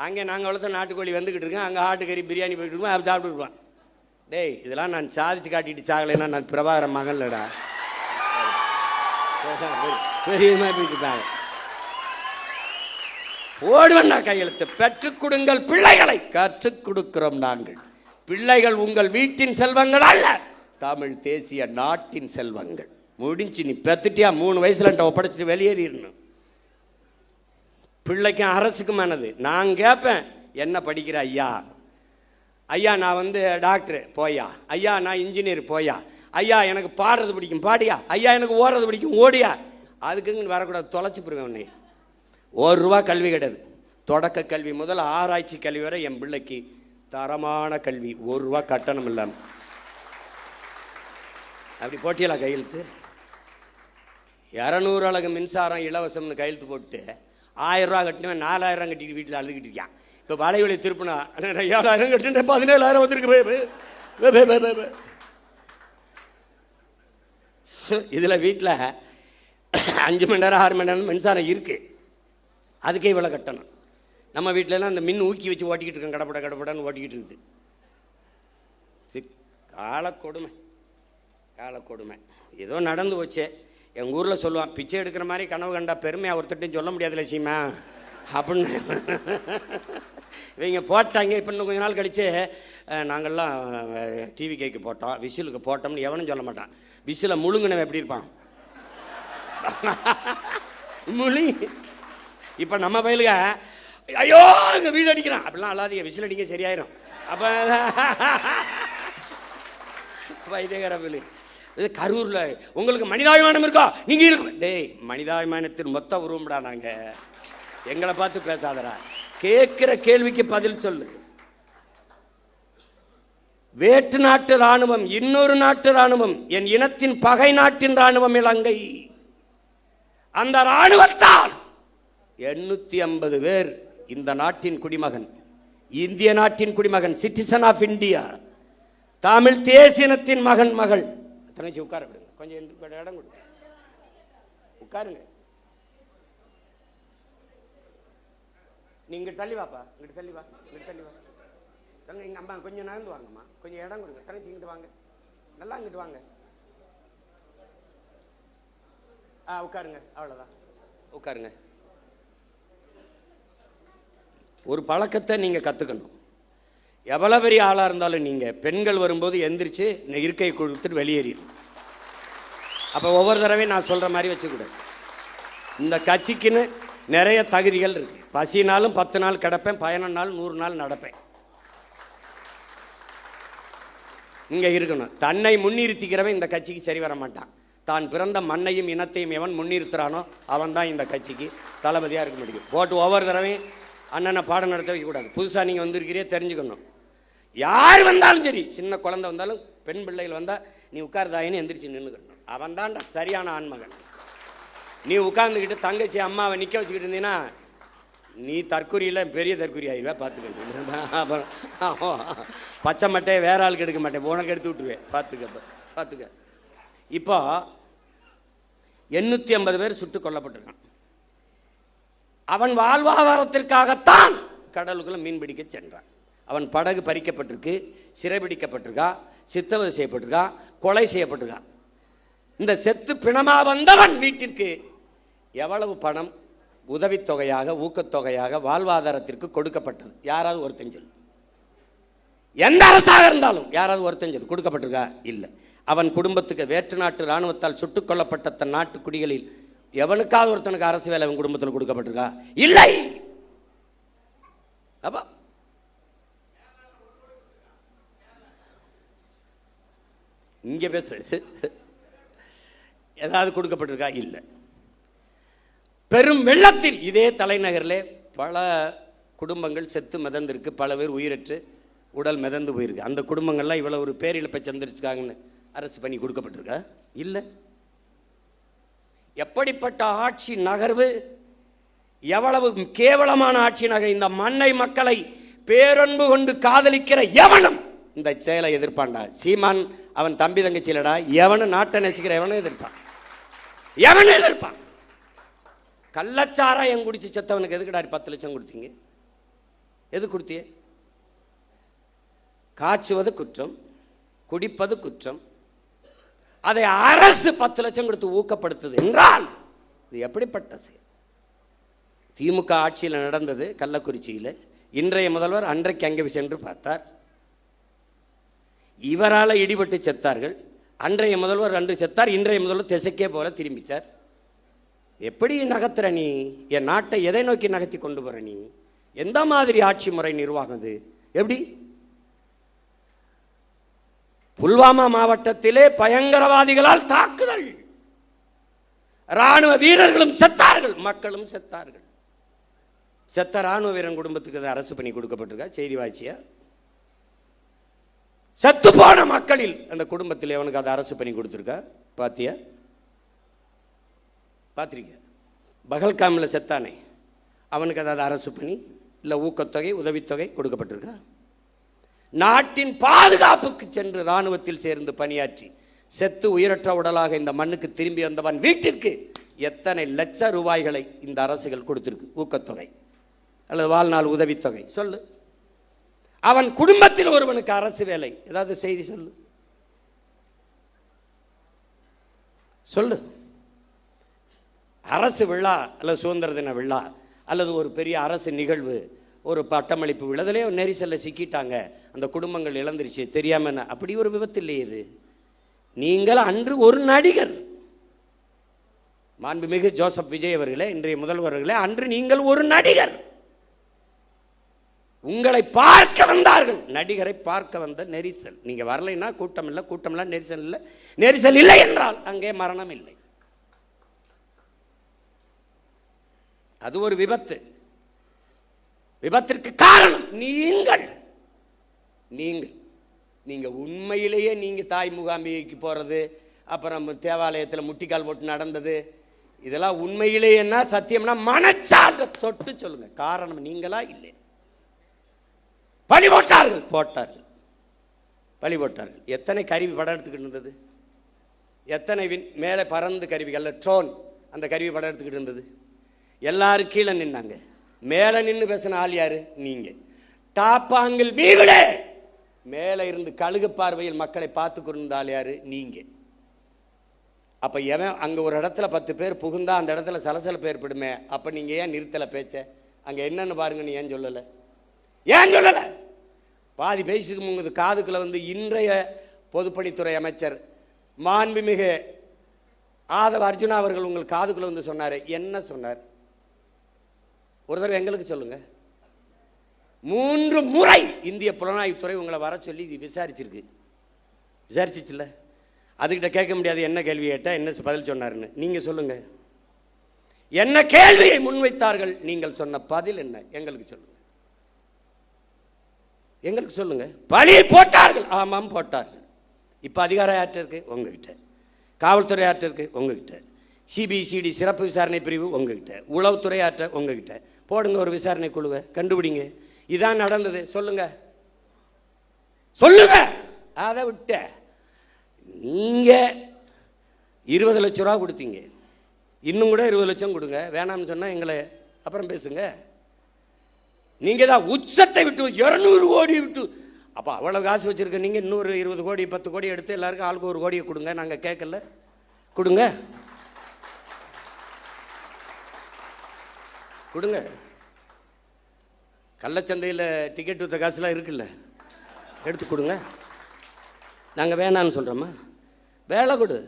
அங்கே நாங்கள் வளர்த்த நாட்டுக்கோழி வந்துக்கிட்டு இருக்கோம். அங்கே ஆட்டுக்கறி பிரியாணி போயிட்டு இருக்கோம், அதை சாப்பிட்டுருப்பான். டேய், இதெல்லாம் நான் சாதிச்சு காட்டிட்டு சாகலைன்னா நான் பிரபாகரன் மகன்லடா. பெரியமா போயிட்டு ஓடுவண்ணா கையெழுத்து. பெற்றுக் கொடுங்கள் பிள்ளைகளை, கற்றுக் கொடுக்கிறோம் நாங்கள். பிள்ளைகள் உங்கள் வீட்டின் செல்வங்கள் அல்ல, தமிழ் தேசிய நாட்டின் செல்வங்கள். முடிஞ்சு, நீ பெத்துட்டியா 3 வயசுல ஒப்படைச்சிட்டு வெளியேறிடணும். பிள்ளைக்கும் அரசுக்குமானது. நான் கேட்பேன், என்ன படிக்கிற ஐயா? ஐயா நான் டாக்டர் போயா, ஐயா நான் இன்ஜினியர் போயா, ஐயா எனக்கு பாடுறது பிடிக்கும் பாடியா, ஐயா எனக்கு ஓடுறது பிடிக்கும் ஓடியா. அதுக்குன்னு வரக்கூடாது, தொலைச்சி போடுவேன் உன்னை. ₹1 கல்வி கிடையாது. தொடக்க கல்வி முதல் ஆராய்ச்சி கல்வி வரை என் பிள்ளைக்கு தரமான கல்வி, ₹1 கட்டணம் இல்லாமல். அப்படி போட்டியலா கையெழுத்து? 200 அலகு மின்சாரம் இலவசம்னு கையெழுத்து போட்டு ₹1000 கட்டினவன் 4000 கட்டிட்டு வீட்டில் அழுதுகிட்டு இருக்கான். இப்போ வலைவலி திருப்பினா 7000 கட்டிட்டு 17,000 வந்துருக்கு. இதில் வீட்டில் 5 மணி நேரம் 6 மணி நேரம் மின்சாரம் இருக்குது, அதுக்கே இவ்வளோ கட்டணும். நம்ம வீட்டிலலாம் அந்த மின் ஊக்கி வச்சு ஓட்டிக்கிட்டு இருக்கோம், கடப்படன்னு ஓட்டிக்கிட்டு இருக்குது. காலக்கொடுமை காலக்கொடுமை. ஏதோ நடந்து போச்சே. எங்கள் ஊரில் சொல்லுவான், பிச்சை எடுக்கிற மாதிரி கனவு கண்டா பெருமையாக ஒருத்தட்டையும் சொல்ல முடியாது லட்சியமா அப்படின்னு. இவங்க போட்டாங்க. இப்போ இன்னும் கொஞ்ச நாள் கழித்து நாங்கள்லாம் டிவி கேக்கு போட்டோம், விசிலுக்கு போட்டோம்னு எவனும் சொல்ல மாட்டான். விசில முழுங்கினவன் எப்படி இருப்பான்? முழி. இப்போ நம்ம பயிலுக ஐயோ இங்கே வீடு அடிக்கிறான் அப்படிலாம் அல்லாதீங்க, விசில் அடிக்க சரியாயிரும். அப்போ வைத்தியகர பயிலு இது கரூரில் உங்களுக்கு மனிதாபிமானம் இருக்கா? நீங்கள் இருக்கும். டேய், மனிதாபிமானத்தின் மொத்த உருவம்டா நாங்கள். எங்களை பார்த்து பேசாதரா, கேட்கிற கேள்விக்கு பதில் சொல்லு. வேற்று நாட்டு இராணுவம், இன்னொரு நாட்டு இராணுவம், என் இனத்தின் பகை நாட்டின் இராணுவம் இலங்கை. அந்த இராணுவத்தால் 850 பேர் இந்த நாட்டின் குடிமகன், இந்திய நாட்டின் குடிமகன், சிட்டிசன் ஆஃப் இந்தியா, தமிழ் தேசியனத்தின் மகன் மகள். தங்கச்சி உட்கார விடுங்க, கொஞ்சம் இடம் கொடுங்க, உட்காருங்க. நீங்க தள்ளி வாப்பா, இங்கிட்டு தள்ளி வா, இங்கிட்டு தள்ளி வா. தங்க எங்க அம்மா கொஞ்சம் நகர்ந்து வாங்கம்மா, கொஞ்சம் இடம் கொடுங்க. தங்கச்சி இங்கிட்டு வாங்க, நல்லா இங்கிட்டு வாங்க. உட்காருங்க, அவ்வளோதான், உட்காருங்க. ஒரு பழக்கத்தை நீங்கள் கற்றுக்கணும். எவ்வளோ பெரிய ஆளாக இருந்தாலும் நீங்கள் பெண்கள் வரும்போது எந்திரிச்சு இருக்கை கொடுத்துட்டு வெளியேறிடும். அப்போ ஒவ்வொரு தடவையும் நான் சொல்கிற மாதிரி வச்சுக்கூடாது. இந்த கட்சிக்குன்னு நிறைய தகுதிகள் இருக்கு. பசினாலும் 10 நாள் கிடப்பேன், 11 நாள் 100 நாள் நடப்பேன். இங்கே இருக்கணும். தன்னை முன்னிறுத்திக்கிறவன் இந்த கட்சிக்கு சரி வர மாட்டான். தான் பிறந்த மண்ணையும் இனத்தையும் எவன் முன்னிறுத்துறானோ அவன் தான் இந்த கட்சிக்கு தளபதியாக இருக்க முடியும். போட்டு ஒவ்வொரு தடவையும் அண்ணனை பாடம் நடத்த வைக்கக்கூடாது. புதுசாக நீங்கள் வந்திருக்கிறே தெரிஞ்சுக்கணும். யார் வந்தாலும் சரி, சின்ன குழந்தை வந்தாலும் பெண் பிள்ளைகள் வந்தால் நீ உட்கார்தாயின்னு எந்திரிச்சு நின்றுக்கணும். அவன் தான்டா சரியான ஆண்மகன். நீ உட்கார்ந்துக்கிட்டு தங்கச்சி அம்மாவை நிற்க வச்சுக்கிட்டு இருந்தீங்கன்னா நீ தற்கொலையில் பெரிய தற்கொலை ஆகிடுவா. பார்த்துக்க, பச்சை மட்டையை வேற ஆளுக்கு எடுக்க மாட்டேன், உனக்கு எடுத்து விட்டுருவேன். பார்த்துக்க. இப்போ 850 பேர் சுட்டுக் கொல்லப்பட்டிருக்கான். அவன் வாழ்வாதாரத்திற்காகத்தான் கடலுக்குள்ள மீன் பிடிக்க சென்றான். அவன் படகு பறிக்கப்பட்டிருக்கு, சிறைபிடிக்கப்பட்டிருக்கா, சித்தவதை செய்யப்பட்டிருக்கா, கொலை செய்யப்பட்டிருக்கான். இந்த செத்து பிணமா வந்தவன் வீட்டிற்கு எவ்வளவு பணம் உதவித்தொகையாக, ஊக்கத்தொகையாக, வாழ்வாதாரத்திற்கு கொடுக்கப்பட்டது? யாராவது ஒருத்தன் சொல்லு. எந்த அரசாக இருந்தாலும் யாராவது ஒருத்தன் சொல்லு கொடுக்கப்பட்டிருக்கா? இல்லை. அவன் குடும்பத்துக்கு வேற்று நாட்டு இராணுவத்தால் சுட்டுக் கொல்லப்பட்ட தன் நாட்டு குடிகளில் எவனுக்காவது ஒருத்தனுக்கு அரசு வேலை அவன் குடும்பத்தில் கொடுக்கப்பட்டிருக்கா? இல்லை. அப்ப இங்க பேசு, ஏதாவது கொடுக்கப்பட்டிருக்கா? இல்லை. பெரும் வெள்ளத்தில் இதே தலைநகரில் பல குடும்பங்கள் செத்து மிதந்திருக்கு, பல பேர் உயிரற்று உடல் மிதந்து போயிருக்கு. அந்த குடும்பங்கள்லாம் இவ்வளவு ஒரு பேரிழப்பை சந்திரிச்சுக்காங்கன்னு அரசு பண்ணி கொடுக்கப்பட்டிருக்கா? இல்லை. எப்படிப்பட்ட ஆட்சி நகர்வு, எவ்வளவு கேவலமான ஆட்சி நகர். இந்த மண்ணை மக்களை பேரன்பு கொண்டு காதலிக்கிற எவனும் இந்த செயலை எதிர்ப்பான்டா. சீமான் அவன் தம்பி தங்கச்சியிலடா, எவனும் நாட்டை நேசிக்கிற எவனும் எதிர்ப்பான், எவனும் எதிர்ப்பான். கள்ளச்சாராயம் குடிச்சு செத்தவனுக்கு எதுக்குடா 10 லட்சம் கொடுத்தீங்க? எது கொடுத்தியே? காய்ச்சுவது குற்றம், குடிப்பது குற்றம், அதை அரசு 10 லட்சம் கொடுத்து ஊக்கப்படுத்துது என்றால் இது எப்படிப்பட்ட செயல்? திமுக ஆட்சியில் நடந்தது கள்ளக்குறிச்சியில். இன்றைய முதல்வர் அன்றைக்கு அங்கே சென்று பார்த்தார். இவரால் இடிபட்டு செத்தார்கள். அன்றைய முதல்வர் அன்று செத்தார். இன்றைய முதல்வர் திசைக்கே போல திரும்பிட்டார். எப்படி நகர்த்துற நீ? என் நாட்டை எதை நோக்கி நகர்த்தி கொண்டு போற நீ? எந்த மாதிரி ஆட்சி முறை நிர்வாகம் இது? எப்படி? புல்வாமா மாவட்டத்திலே பயங்கரவாதிகளால் தாக்குதல், ராணுவ வீரர்களும் செத்தார்கள், மக்களும் செத்தார்கள். செத்த ராணுவ வீரன் குடும்பத்துக்கு அரசு பணி கொடுக்கப்பட்டிருக்கா? செய்தி வாய்ச்சியா? செத்து போன மக்களில் அந்த குடும்பத்தில் அவனுக்கு அது அரசு பணி கொடுத்துருக்கா? பாத்தியா? பார்த்திருக்க? பகல்காமில் செத்தானே, அவனுக்கு அதாவது அரசு பணி இல்லை ஊக்கத்தொகை உதவித்தொகை கொடுக்கப்பட்டிருக்கா? நாட்டின் பாதுகாப்புக்கு சென்று இராணுவத்தில் சேர்ந்து பணியாற்றி செத்து உயிரற்ற உடலாக இந்த மண்ணுக்கு திரும்பி வந்தவன் வீட்டிற்கு எத்தனை லட்ச ரூபாய்களை இந்த அரசுகள் கொடுத்திருக்கு ஊக்கத்தொகை அல்லது வாழ்நாள் உதவித்தொகை? சொல்லு. அவன் குடும்பத்தில் ஒருவனுக்கு அரசு வேலை, ஏதாவது செய்தி சொல்லு. சொல்லு. அரசு விழா அல்லது சுதந்திர தின விழா அல்லது ஒரு பெரிய அரசு நிகழ்வு, ஒரு பட்டமளிப்பு விழாவிலே நெரிசலில் சிக்கிட்டாங்க, அந்த குடும்பங்கள் இழந்துருச்சு தெரியாம. அப்படி ஒரு விபத்து இல்லையே இது. நீங்கள் அன்று ஒரு நடிகர், மாண்புமிகு ஜோசப் விஜய் அவர்களே, இன்றைய முதல்வர்களே, அன்று நீங்கள் ஒரு நடிகர். உங்களை பார்க்க வந்தார்கள், நடிகரை பார்க்க வந்த நெரிசல். நீங்க வரலைன்னா கூட்டம் இல்லை, கூட்டம் இல்லை, நெரிசல் இல்லை. நெரிசல் இல்லை என்றால் அங்கே மரணம் இல்லை. அது ஒரு விபத்து. விபத்திற்கு காரணம் நீங்கள். நீங்க உண்மையிலேயே நீங்க தாய் முகாம்பிகைக்கு போறது, அப்புறம் தேவாலயத்தில் முட்டிக்கால் போட்டு நடந்தது, இதெல்லாம் உண்மையிலேயேன்னா சத்தியம்னா மனச்சான்ற தொட்டு சொல்லுங்க. காரணம் நீங்களா? இல்லை. பழி போட்டார்கள். பழி போட்டார்கள். எத்தனை கருவி படம் எடுத்துக்கிட்டு இருந்தது? எத்தனை மேலே பறந்து கருவிகள், ட்ரோன், அந்த கருவி படம் எடுத்துக்கிட்டு இருந்தது. எல்லாரும் கீழே நின்னாங்க. மேலே நின்று பேசின ஆள் யாரு? நீங்க. டாப்பாங்கில் வீவிலே மேலே இருந்து கழுகு பார்வையில் மக்களை பார்த்து கொண்டிருந்தால் யாரு? நீங்க. அப்ப எவன் அங்க ஒரு இடத்துல 10 பேர் புகுந்தா அந்த இடத்துல சலசலப்பு ஏற்படுமே, அப்ப நீங்க ஏன் நிறுத்தல பேச்ச? அங்க என்னன்னு பாருங்க. நீ ஏன் சொல்லல? ஏன் சொல்லல? பாதி பேசிக்கு முங்குது காதுக்குள்ள வந்து இன்றைய பொதுப்பணித்துறை அமைச்சர் மாண்புமிகு ஆதவ அர்ஜுனா அவர்கள் உங்கள் காதுக்குள்ள வந்து சொன்னாரு. என்ன சொன்னார்? ஒரு தடவை எங்களுக்கு சொல்லுங்க. 3 முறை இந்திய புலனாய்வுத்துறை உங்களை வர சொல்லி விசாரிச்சிருக்கு. விசாரிச்சிச்சுல்ல? அதுகிட்ட கேட்க முடியாது என்ன கேள்வி கேட்டா என்ன பதில் சொன்னாருன்னு. நீங்க சொல்லுங்க. என்ன கேள்வியை முன்வைத்தார்கள்? நீங்கள் சொன்ன பதில் என்ன? எங்களுக்கு சொல்லுங்க. எங்களுக்கு சொல்லுங்க. பழியை போட்டார்கள். ஆமாம் போட்டார்கள். இப்ப அதிகாரம் யார்கிட்ட இருக்கு? உங்ககிட்ட. காவல்துறை யார்கிட்ட இருக்கு? உங்ககிட்ட. சிபிசிடி சிறப்பு விசாரணை பிரிவு உங்ககிட்ட. உளவுத்துறை யார்கிட்ட? உங்ககிட்ட. போடுங்க ஒரு விசாரணை குழுவை, கண்டுபிடிங்க. இதான் நடந்தது. சொல்லுங்க. சொல்லுங்க. அதை விட்ட நீங்க 20 லட்சம் ரூபா கொடுத்தீங்க. இன்னும் கூட 20 லட்சம் கொடுங்க. வேணாம்னு சொன்னா எங்களை அப்புறம் பேசுங்க. நீங்க தான் உச்சத்தை விட்டு 200 கோடி விட்டு, அப்ப அவ்வளவு காசு வச்சிருக்க நீங்க இன்னொரு 20 கோடி 10 கோடி எடுத்து எல்லாருக்கும் ஆளுக்கு 1 கோடியை கொடுங்க. நாங்க கேட்கல, கொடுங்க கொடுங்க. கள்ளச்சந்தையில் டிக்கெட் வித்த காசுலாம் இருக்குல்ல, எடுத்து கொடுங்க. நாங்கள் வேணான்னு சொல்கிறோமா? வேலை கொடு.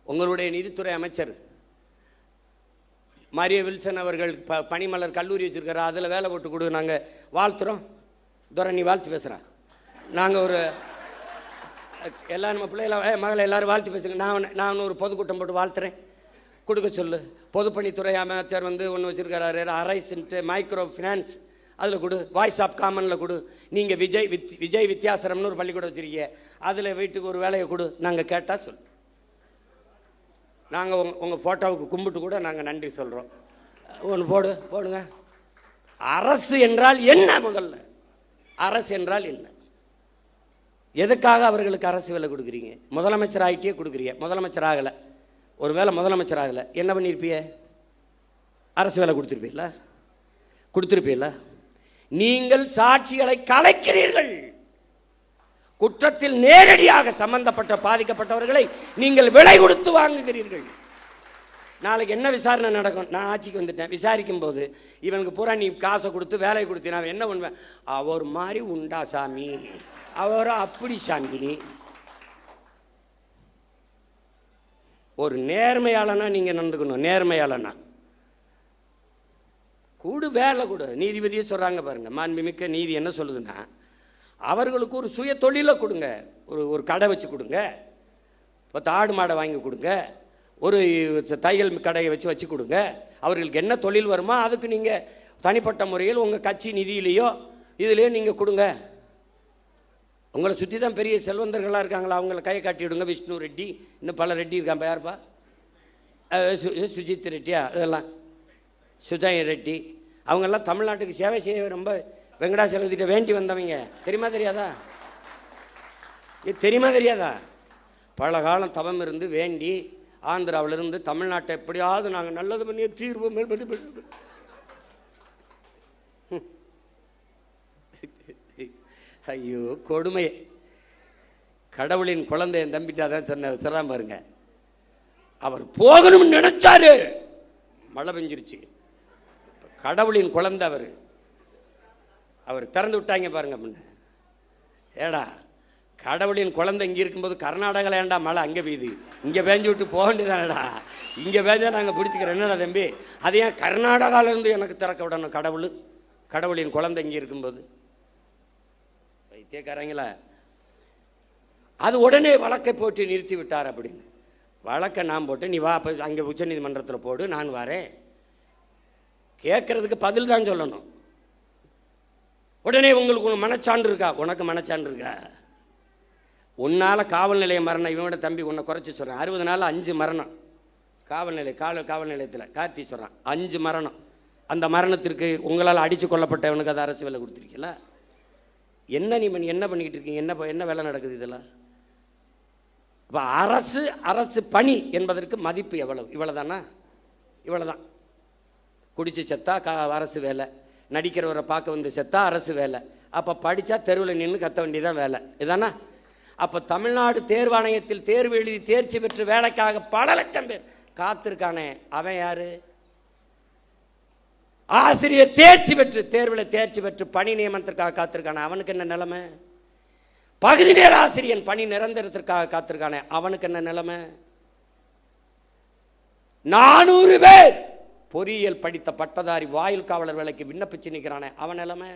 உங்களுடைய நிதித்துறை அமைச்சர் மாரிய வில்சன் அவர்கள் பனிமலர் கல்லூரி வச்சுருக்காரு, அதில் வேலை போட்டு கொடு. நாங்கள் வாழ்த்துறோம். துரை நீ வாழ்த்து பேசுகிறான். நாங்கள் ஒரு எல்லோரும் நம்ம பிள்ளைகளை மகளை எல்லோரும் வாழ்த்து பேசுங்க. நான் ஒரு பொதுக்கூட்டம் போட்டு வாழ்த்துறேன். கொடுக்க சொல்லு. பொதுப்பணித்துறை அமைச்சர் வந்து ஒன்று வச்சுருக்காரு, அரைஸ்ன்ட்டு மைக்ரோ ஃபினான்ஸ், அதில் கொடு. வாய்ஸ் ஆஃப் காமனில் கொடு. நீங்கள் விஜய் வித்தியாசரம்னு ஒரு பள்ளிக்கூடம் வச்சுருக்கீங்க, அதில் வீட்டுக்கு ஒரு வேலையை கொடு. நாங்கள் கேட்டால் சொல். நாங்கள் உங்கள் ஃபோட்டோவுக்கு கும்பிட்டு கூட நாங்கள் நன்றி சொல்கிறோம். ஒன்று போடுங்க. அரசு என்றால் என்ன? முதல்ல அரசு என்றால் என்ன? எதுக்காக அவர்களுக்கு அரசு வேலை கொடுக்குறீங்க? முதலமைச்சர் ஆகிட்டே கொடுக்குறீங்க. முதலமைச்சர் ஆகலை, ஒரு வேளை முதலமைச்சர் ஆகலை, என்ன பண்ணியிருப்பிய? அரசு வேலை கொடுத்துருப்பீங்களா? நீங்கள் சாட்சிகளை கலைக்கிறீர்கள். குற்றத்தில் நேரடியாக சம்பந்தப்பட்ட பாதிக்கப்பட்டவர்களை நீங்கள் விலை கொடுத்து வாங்குகிறீர்கள். நாளைக்கு என்ன விசாரணை நடக்கும்? நான் ஆட்சிக்கு வந்துட்டேன், விசாரிக்கும் போது இவனுக்கு பூரா நீ காசை கொடுத்து வேலை கொடுத்து நான் என்ன பண்ணுவேன்? அவர் மாதிரி உண்டா சாமி, அவரோ அப்படி சாமி. ஒரு நேர்மையாளனா நீங்க நடந்துக்கணும். நேர்மையாளனா கூடு வேலை கொடு. நீதிபதியே சொல்றாங்க பாருங்க, மாண்புமிக்க நீதி என்ன சொல்லுதுன்னா, அவர்களுக்கு ஒரு சுய தொழிலை கொடுங்க. ஒரு கடை வச்சு கொடுங்க, 10 ஆடு மாடை வாங்கி கொடுங்க, ஒரு தையல் கடையை வச்சு கொடுங்க. அவர்களுக்கு என்ன தொழில் வருமோ அதுக்கு நீங்கள் தனிப்பட்ட முறையில் உங்கள் கட்சி நிதியிலையோ இதுலேயோ நீங்கள் கொடுங்க. உங்களை சுற்றி தான் பெரிய செல்வந்தர்களாக இருக்காங்களா, அவங்கள கையை காட்டி விடுங்க. விஷ்ணு ரெட்டி, இன்னும் பல ரெட்டி இருக்கான். யாருப்பா? சுஜித் ரெட்டியா, இதெல்லாம் சுஜய் ரெட்டி, அவங்கெல்லாம் தமிழ்நாட்டுக்கு சேவை செய்ய ரொம்ப வெங்கடாசலத்திட்ட வேண்டி வந்தவங்க. தெரியுமா தெரியாதா? தெரியுமா தெரியாதா? பல காலம் தவம் இருந்து வேண்டி ஆந்திராவிலிருந்து தமிழ்நாட்டை எப்படியாவது நாங்கள் நல்லது பண்ணி தீர்வு. ஐயோ கொடுமை. கடவுளின் குழந்தை என் தம்பிட்டு அதான் சொன்ன பாருங்க. அவர் போகணும்னு நினைச்சாரு, மழை பெஞ்சிருச்சு. கடவுளின் குழந்தை அவர் திறந்து விட்டாங்க பாருங்க. முன்ன ஏடா கடவுளின் குழந்தை இங்கே இருக்கும்போது கர்நாடகாவில் ஏண்டா மழை அங்கே பெய்யுது, இங்கே பேஞ்சு விட்டு போக வேண்டியதானடா, இங்கே பேஞ்சா நாங்கள் பிடிச்சிக்கிறோம். என்னடா தம்பி, அது ஏன் கர்நாடகாவிலேருந்து எனக்கு திறக்க விடணும்? கடவுளின் குழந்தை இங்கே இருக்கும்போது வைத்தியக்காரங்களா, அது உடனே வழக்கை போட்டு நிறுத்தி விட்டார் அப்படின்னு. வழக்கை நான் போட்டு நீ வா, அங்கே உச்ச நீதிமன்றத்தில் போடு, நான் வரேன். கேட்கறதுக்கு பதில் தான் சொல்லணும். உடனே உங்களுக்கு மனச்சான்று இருக்கா? உனக்கு மனச்சான்று இருக்கா? உன்னால் காவல் நிலைய மரணம், இவனோட தம்பி உன்னை குறைச்சி சொல்கிறேன். 60 நாள் 5 மரணம் காவல் நிலையத்தில் கார்த்தி சொல்கிறான். 5 மரணம். அந்த மரணத்திற்கு உங்களால் அடித்து கொல்லப்பட்டவனுக்கு அதை அரசு வேலை கொடுத்துருக்கீங்களா? என்ன நீ என்ன பண்ணிக்கிட்டு இருக்கீங்க? என்ன வேலை நடக்குது இதெல்லாம்? இப்போ அரசு பணி என்பதற்கு மதிப்பு எவ்வளவு? இவ்வளோதானா? இவ்வளோதான். குடிச்சு செத்தா அரசு வேலை, நடிக்கிறவரை பார்க்க வந்து செத்தா அரசு வேலை, அப்போ படித்தா தெருவில் நின்று கத்த வேண்டியதான் வேலை, இதானா? அப்போ தமிழ்நாடு தேர்வாணையத்தில் தேர்வு எழுதி தேர்ச்சி பெற்று வேலைக்காக பல லட்சம் பேர் காத்திருக்கானே, அவன் யாரு? ஆசிரியர் தேர்ச்சி பெற்று தேர்வில் தேர்ச்சி பெற்று பணி நியமனத்திற்காக காத்திருக்கானே, அவனுக்கு என்ன நிலைமை? பகுதி நேர ஆசிரியன் பணி நிரந்தரத்திற்காக காத்திருக்கானே, அவனுக்கு என்ன நிலைமை? 400 பேர் பொறியியல் படித்த பட்டதாரி வாயில் காவலர் வேலைக்கு விண்ணப்பிச்சு நிற்கிறானே, அவன் நிலைமை?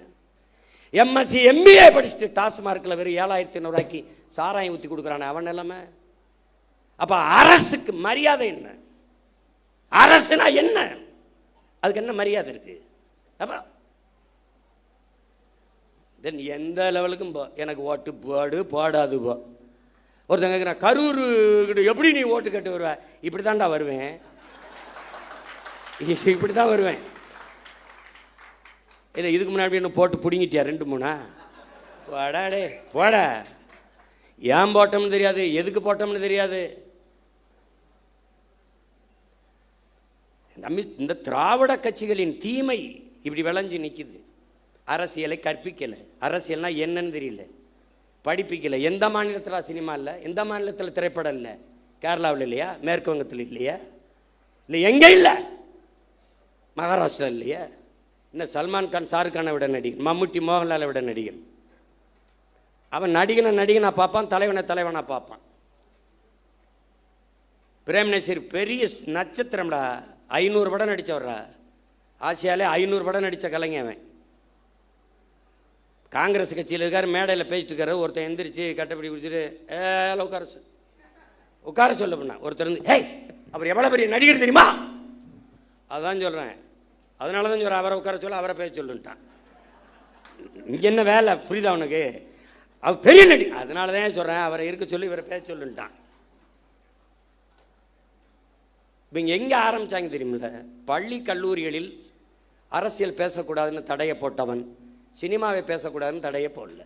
எம்எஸ்சி எம்பிஏ படிச்சுட்டு டாஸ்மார்க்கில் வெறும் 7,500 ரூபாய்க்கு சாராயம் ஊற்றி கொடுக்குறானே, அவன் நிலைமை? அப்ப அரசுக்கு மரியாதை என்ன? அரசுனா என்ன? அதுக்கு என்ன மரியாதை இருக்கு? அப்ப தென் எந்த லெவலுக்கும் போ, எனக்கு ஓட்டு போடு போடாது போ. ஒருத்தங்க கரூர் எப்படி நீ ஓட்டு கேட்டு வருவ? இப்படி தான்டா வருவேன், இப்படி தான் வருவேன். இல்லை இதுக்கு முன்னாடி என்ன போட்டு பிடிங்கிட்டியா 2-3? போடாடே போட. ஏன் போட்டோம்னு தெரியாது, எதுக்கு போட்டோம்னு தெரியாது. இந்த திராவிட கட்சிகளின் தீமை இப்படி விளைஞ்சு நிற்குது. அரசியலை கற்பிக்கலை, அரசியல்னா என்னன்னு தெரியல, படிப்பிக்கலை. எந்த மாநிலத்தில் சினிமா இல்லை, எந்த மாநிலத்தில் திரைப்படம் இல்லை? கேரளாவில் இல்லையா? மேற்கு வங்கத்தில் இல்லையா? இல்லை எங்கே இல்லை? மகாராஷ்டிரா இல்லையா? இன்னும் சல்மான் கான் ஷாருக் கானை விட நடிகன், மம்முட்டி மோகன்லாலை விட நடிகன். அவன் நடிகனை பார்ப்பான், தலைவனை பார்ப்பான். பிரேம் நசீர் பெரிய நட்சத்திரம்டா, 500 படம் நடித்தவர்றா. ஆசியாலே 500 படம் நடித்த கலைஞன் அவன். காங்கிரஸ் கட்சியில் இருக்கார், மேடையில் பேசிட்டு இருக்காரு. ஒருத்தன் எந்திரிச்சு கட்டப்படி குடிச்சிட்டு உட்கார சொல்ல பண்ண. ஒருத்தர் வந்து ஹே அவர் எவ்வளோ பெரிய நடிகர் தெரியுமா? அதான் சொல்கிறேன், அதனால தான் சொல்கிறேன், அவரை உட்கார சொல்ல, அவரை பேச சொல்லுன்ட்டான். இங்கே என்ன வேலை புரியுதா அவனுக்கு? அவர் பெரிய நடி, அதனால தான் சொல்கிறேன், அவரை இருக்க சொல்லி இவரை பேச சொல்லுன்ட்டான். இப்போ இங்கே எங்கே ஆரம்பித்தாங்க தெரியுமில்ல? பள்ளி கல்லூரிகளில் அரசியல் பேசக்கூடாதுன்னு தடையை போட்டவன் சினிமாவை பேசக்கூடாதுன்னு தடையை போடல.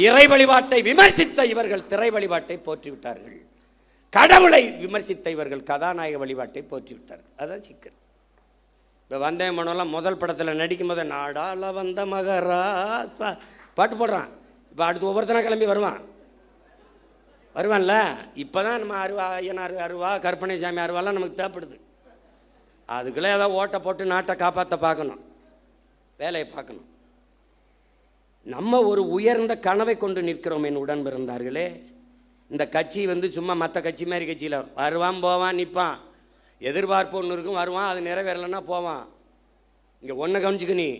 இறை வழிபாட்டை விமர்சித்த இவர்கள் திரை வழிபாட்டை போற்றிவிட்டார்கள். கடவுளை விமர்சித்த இவர்கள் கதாநாயக வழிபாட்டை போற்றிவிட்டார்கள். அதான் சிக்கல். இப்போ வந்தே மனோலாம் முதல் படத்தில் நடிக்கும் போது நாடால வந்த மகராசா பாட்டு போடுறான். இப்போ அடுத்து ஒவ்வொருத்தனா கிளம்பி வருவான்ல. இப்போ தான் நம்ம அருவா, ஐயனார் அருவா, கற்பனை சாமி அருவாலாம் நமக்கு தேவைப்படுது. அதுக்குள்ளே ஏதாவது ஓட்டை போட்டு நாட்டை காப்பாற்ற பார்க்கணும், வேலையை பார்க்கணும். நம்ம ஒரு உயர்ந்த கனவை கொண்டு நிற்கிறோம் என் உடன் பிறந்தார்களே. இந்த கட்சி சும்மா மற்ற கட்சி மாதிரி கட்சியில் வருவான் போவான் நிற்பான், எதிர்பார்ப்பு ஒன்று இருக்கும், வருவான், அது நிறைவேறலைன்னா போவான். இங்கே ஒன்றை கவனிச்சுக்க, நீ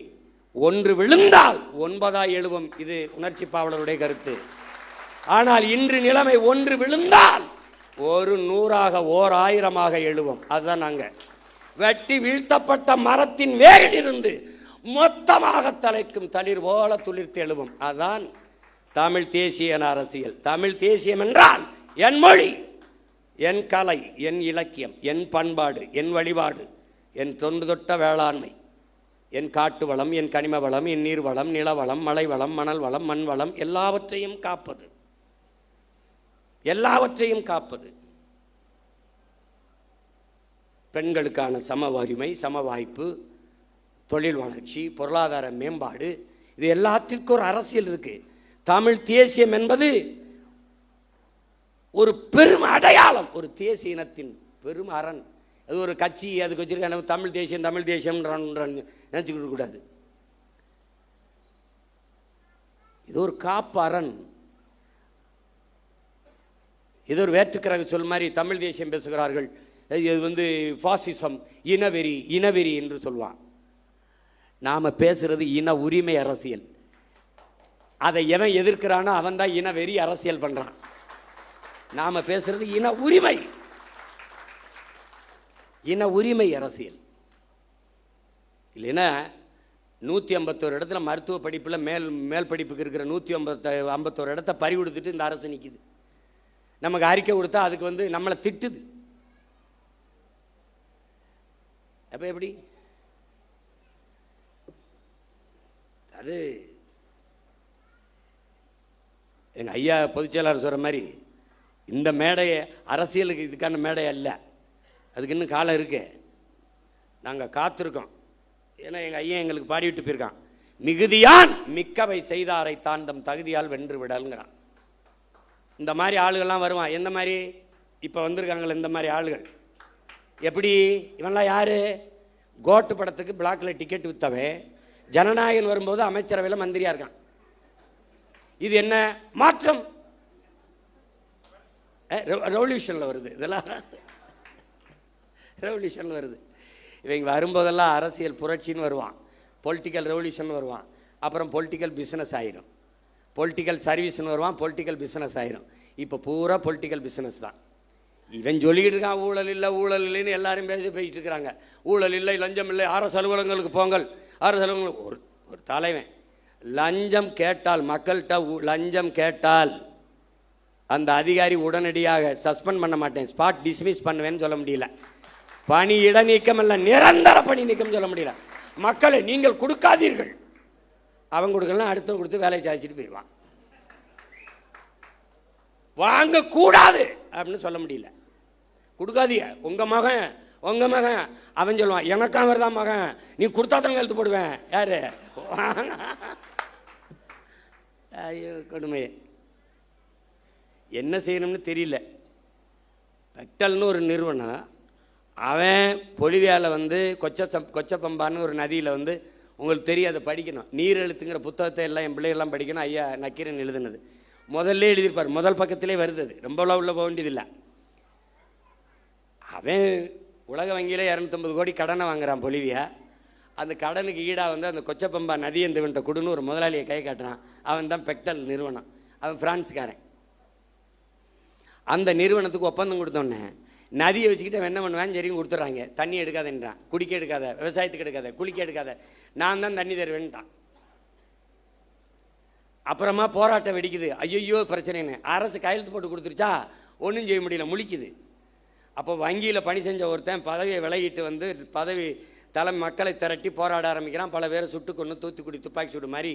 ஒன்று விழுந்தால் 9 எழுவும். இது உணர்ச்சி பாவலருடைய கருத்து. ஆனால் இன்று நிலைமை ஒன்று விழுந்தால் 100 ஓர் 1000 எழுவோம். அதுதான் நாங்கள் வெட்டி வீழ்த்தப்பட்ட மரத்தின் வேரில் இருந்து மொத்தமாக தலைக்கும் தளிர் போல துளிர்த்து எழுவும். அதுதான் தமிழ் தேசிய அரசியல். தமிழ் தேசியம் என்றால் என் மொழி, என் கலை, என் இலக்கியம், என் பண்பாடு, என் வழிபாடு, என் தொன்று தொட்ட வேளாண்மை, என் காட்டு வளம், என் கனிம வளம், என் நீர் வளம், நிலவளம், மலை வளம், மணல் வளம், மண் வளம், எல்லாவற்றையும் காப்பது, எல்லாவற்றையும் காப்பது. பெண்களுக்கான சம உரிமை, சம வாய்ப்பு, தொழில் வளர்ச்சி, பொருளாதார மேம்பாடு, இது எல்லாத்திற்கும் ஒரு அரசியல் இருக்கு. தமிழ் தேசியம் என்பது ஒரு பெரும் அடையாளம், ஒரு தேசிய இனத்தின் பெரும் அரண். அது ஒரு கட்சி அதுக்கு வச்சிருக்க தமிழ் தேசியம் தமிழ் தேசியம் நினைச்சுக்கிட்டு கூடாது. இது ஒரு காப்பு அரண். இது ஒரு வேற்றுக்கிரக சொல் மாதிரி தமிழ் தேசியம் பேசுகிறார்கள். இது பாசிசம், இனவெறி, இனவெறி என்று சொல்வான். நாம பேசுறது இன உரிமை அரசியல். அதை எவன் எதிர்க்கிறானோ அவன் தான் இனவெறி அரசியல் பண்றான். நாம பேசுறது இன உரிமை, இன உரிமை அரசியல். இல்லைன்னா 151 இடத்துல மருத்துவ படிப்பில் மேல் படிப்புக்கு இருக்கிற 151 இடத்த பறி கொடுத்துட்டு இந்த அரசு நிற்குது. நமக்கு அறிக்கை கொடுத்தா அதுக்கு நம்மளை திட்டுது. அப்ப எப்படி? அது எங்க ஐயா பொதுச்செயலாளர் சொல்ற மாதிரி இந்த மேடையை அரசியலுக்கு இதுக்கான மேடை அல்ல. அதுக்கு இன்னும் காலம் இருக்கு. நாங்கள் காத்திருக்கோம். ஏன்னா எங்கள் ஐயா எங்களுக்கு பாடிவிட்டு போயிருக்கான், மிகுதியான் மிக்கவை செய்தாரை தாண்டம் தகுதியால் வென்று விடல்ங்கிறான். இந்த மாதிரி ஆளுகள்லாம் வருவான். எந்த மாதிரி இப்போ வந்திருக்காங்களே இந்த மாதிரி ஆளுகள். எப்படி? இவன்லாம் யாரு? கோட்டு படத்துக்கு பிளாக்ல டிக்கெட் வித்தவன் ஜனநாயகன் வரும்போது அமைச்சரவையில் மந்திரியா இருக்கான். இது என்ன மாற்றம்? ரெவல்யூஷன்ல வருது. இதெல்லாம் ரெவல்யூஷன் வருது. இவங்க வரும்போதெல்லாம் அரசியல் புரட்சின்னு வருவான், பொலிட்டிக்கல் ரெவல்யூஷன் வருவான், அப்புறம் பொலிட்டிக்கல் பிஸ்னஸ் ஆயிரும், பொலிட்டிக்கல் சர்வீஸ்னு வருவான், பொலிட்டிக்கல் பிஸ்னஸ் ஆயிரும். இப்போ பூரா பொலிட்டிக்கல் பிஸ்னஸ் தான். இவன் சொல்லிக்கிட்டு இருக்கான் ஊழல் இல்லை ஊழல் இல்லைன்னு எல்லாரும் போயிட்டு இருக்கிறாங்க. ஊழல் இல்லை, லஞ்சம் இல்லை, அரசு அலுவலகங்களுக்கு போங்கள், அரசு அலுவலகங்களுக்கு. ஒரு தலைவன் லஞ்சம் கேட்டால், மக்கள்கிட்ட லஞ்சம் கேட்டால் அந்த அதிகாரி உடனடியாக சஸ்பெண்ட் பண்ண மாட்டேன், ஸ்பாட் டிஸ்மிஸ் பண்ணுவேன்னு சொல்ல முடியல. பணி இடைநீக்கம் இல்லை, நிரந்தர பணி நீக்கம் சொல்ல முடியல. மக்களை நீங்கள் கொடுக்காதீர்கள், அவன் கொடுக்கலாம், அடுத்த கொடுத்து வேலையை சாதிச்சுட்டு போயிடுவான். வாங்கக்கூடாது அப்படின்னு சொல்ல முடியல. கொடுக்காதீங்க, உங்க மகன் உங்க மகன், அவன் சொல்லுவான் எனக்கான அவர் தான் மகன், நீ கொடுத்தா தான் எழுத்து போடுவேன். யாரு? ஐயோ கொடுமை. என்ன செய்யணும்னு தெரியல. பெக்டல்னு ஒரு நிறுவனம், அவன் பொலிவியாவில் கொச்சப்பம்பான்னு ஒரு நதியில் உங்களுக்கு தெரியும், அதை படிக்கணும். நீர் எழுத்துங்கிற புத்தகத்தை எல்லாம் என் பிள்ளைகள்லாம் படிக்கணும். ஐயா நக்கீரன் எழுதுனது முதல்ல எழுதியிருப்பார், முதல் பக்கத்திலே வருது. ரொம்ப உள்ள போக வேண்டியதில்லை. அவன் உலக வங்கியில் 250 கோடி கடனை வாங்குறான் பொலிவியா. அந்த கடனுக்கு ஈடாக அந்த கொச்சப்பம்பா நதி எந்தவன்ட்ட கொடுன்னு ஒரு முதலாளியை கை காட்டுறான். அவன் தான் பெக்டல் நிறுவனம். அவன் பிரான்ஸ்காரன். அந்த நிறுவனத்துக்கு ஒப்பந்தம் கொடுத்தோன்னே நதியை வச்சுக்கிட்டு அவன் என்ன பண்ணுவான், சரியும் கொடுத்துட்றாங்க. தண்ணி எடுக்காதன்றான், குடிக்க எடுக்காத, விவசாயத்துக்கு எடுக்காத, குளிக்க எடுக்காத, நான் தான் தண்ணி தருவேன்ட்டான். அப்புறமா போராட்டம் வெடிக்குது. ஐயோ பிரச்சனைன்னு அரசு கையெழுத்து போட்டு கொடுத்துருச்சா, ஒன்றும் செய்ய முடியல, முழிக்குது. அப்போ வங்கியில் பணி செஞ்ச ஒருத்தன் பதவியை விலகிட்டு பதவி மக்களை திரட்டி போராட ஆரம்பிக்கிறான். பல பேரை சுட்டு கொண்டு தூத்துக்குடி துப்பாக்கி சூடு மாதிரி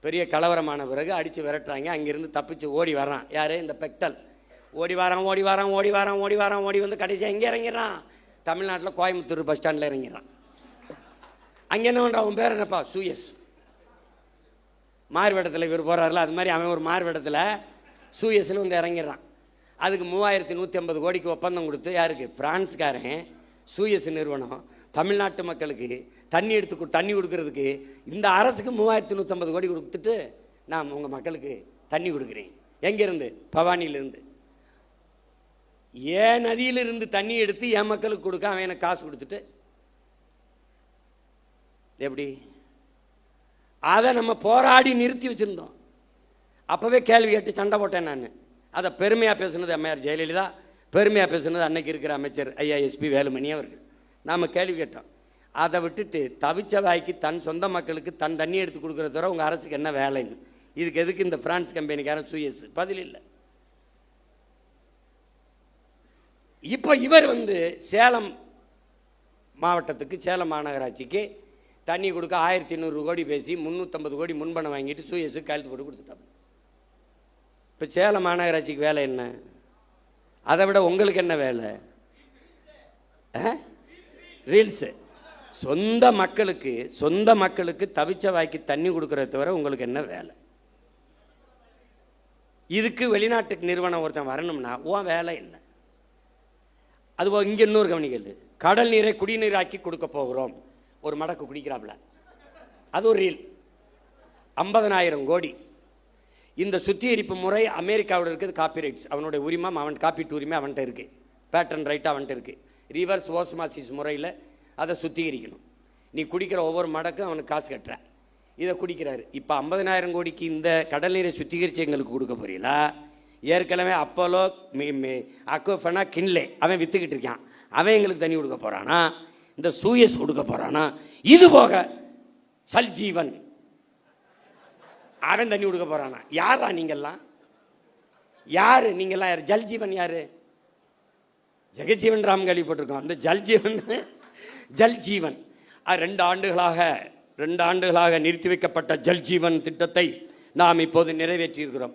பெரிய கலவரமான பிறகு அடித்து விரட்டுறாங்க. அங்கேருந்து தப்பிச்சு ஓடி வர்றான். யார்? இந்த பெக்டல். ஓடி வாரான் ஓடி வாரான் ஓடி வாரான் ஓடி வாரான் ஓடி கடைசியாக எங்கே இறங்கிடுறான்? தமிழ்நாட்டில் கோயம்புத்தூர் பஸ் ஸ்டாண்டில் இறங்கிடுறான். அங்கே என்ன பண்ணுறான்? அவன் பேர் என்னப்பா? சூயஸ். மாறுவேடத்தில் இவர் போகிறாருல, அது மாதிரி அவன் ஒரு மாறுவேடத்தில் சூயஸ்ன்னு வந்து இறங்கிடுறான். அதுக்கு 3150 கோடிக்கு ஒப்பந்தம் கொடுத்து, யாருக்கு? பிரான்ஸ்காரன் சூயஸ் நிறுவனம் தமிழ்நாட்டு மக்களுக்கு தண்ணி கொடுக்கறதுக்கு இந்த அரசுக்கு 3150 கோடி கொடுத்துட்டு, நான் உங்கள் மக்களுக்கு தண்ணி கொடுக்குறேன். எங்கேருந்து? பவானியிலிருந்து. ஏன் நதியிலிருந்து தண்ணி எடுத்து என் மக்களுக்கு கொடுக்க அவன் எனக்கு காசு கொடுத்துட்டு எப்படி? அதை நம்ம போராடி நிறுத்தி வச்சுருந்தோம். அப்போவே கேள்வி கேட்டு சண்டை போட்டேன் நான். அதை பெருமையாக பேசுனது அம்மையார் ஜெயலலிதா, பெருமையாக பேசுனது அன்னைக்கு இருக்கிற அமைச்சர் ஐயா எஸ்பி வேலுமணி அவர்கள். நாம் கேள்வி கேட்டோம். அதை விட்டுட்டு தவிச்ச வாய்க்கு தன் சொந்த மக்களுக்கு தன் தண்ணி எடுத்து கொடுக்குறத தவிர உங்கள் அரசுக்கு என்ன வேலைன்னு, இதுக்கு எதுக்கு இந்த பிரான்ஸ் கம்பெனிக்காரன் சூயஸ்? பதில் இல்லை. இப்போ இவர் வந்து சேலம் மாவட்டத்துக்கு, சேலம் மாநகராட்சிக்கு தண்ணி கொடுக்க 1200 கோடி பேசி 350 கோடி முன்பணம் வாங்கிட்டு சூயஸுக்கு கையெழுத்து போட்டு கொடுத்துட்டாங்க. இப்போ சேலம் மாநகராட்சிக்கு வேலை என்ன? அதை விட உங்களுக்கு என்ன வேலை? ரீல்ஸு. சொந்த மக்களுக்கு தவிச்ச வாய்க்கு தண்ணி கொடுக்கறத தவிர உங்களுக்கு என்ன வேலை? இதுக்கு வெளிநாட்டுக்கு நிறுவனம் ஒருத்தன் வரணும்னா உன் வேலை என்ன? அதுபோல் இங்கே இன்னொரு கவனிக்கல், கடல் நீரை குடிநீராக்கி கொடுக்க போகிறோம். ஒரு மடக்கு குடிக்கிறாப்புல, அது ஒரு ரீல். 50,000 கோடி. இந்த சுத்திகரிப்பு முறை அமெரிக்காவில் இருக்குது. காப்பிரைட்ஸ் அவனுடைய உரிமை, அவன் காப்பீட்டு உரிமை அவன்கிட்ட இருக்குது. பேட்டன் ரைட் அவன்கிட்ட இருக்குது. ரிவர்ஸ் ஓஸ்மாசிஸ் முறையில் அதை சுத்திகரிக்கணும். நீ குடிக்கிற ஒவ்வொரு மடக்கும் அவனுக்கு காசு கட்டுற. இதை குடிக்கிறாரு. இப்போ 50,000 கோடிக்கு இந்த கடல் நீரை சுத்திகரித்து எங்களுக்கு கொடுக்க போறீங்களா? ஏற்கனவே அப்போலோ அக்வஃபனா கின்லே அவன் விற்றுக்கிட்டு இருக்கான். அவன் எங்களுக்கு தண்ணி கொடுக்க போகிறானா? இந்த சூயஸ் கொடுக்க போகிறானா? இது போக சல்ஜீவன் அவன் தண்ணி கொடுக்க போகிறானா? யாரா நீங்கள்லாம்? யார் நீங்கள்லாம்? யார்? ஜல்ஜீவன் யார்? ஜெகஜீவன் ராம் கேள்விப்பட்டிருக்கோம். அந்த ஜல்ஜீவன் 2 ஆண்டுகளாக நிறுத்தி வைக்கப்பட்ட ஜல்ஜீவன் திட்டத்தை நாம் இப்போது நிறைவேற்றியிருக்கிறோம்.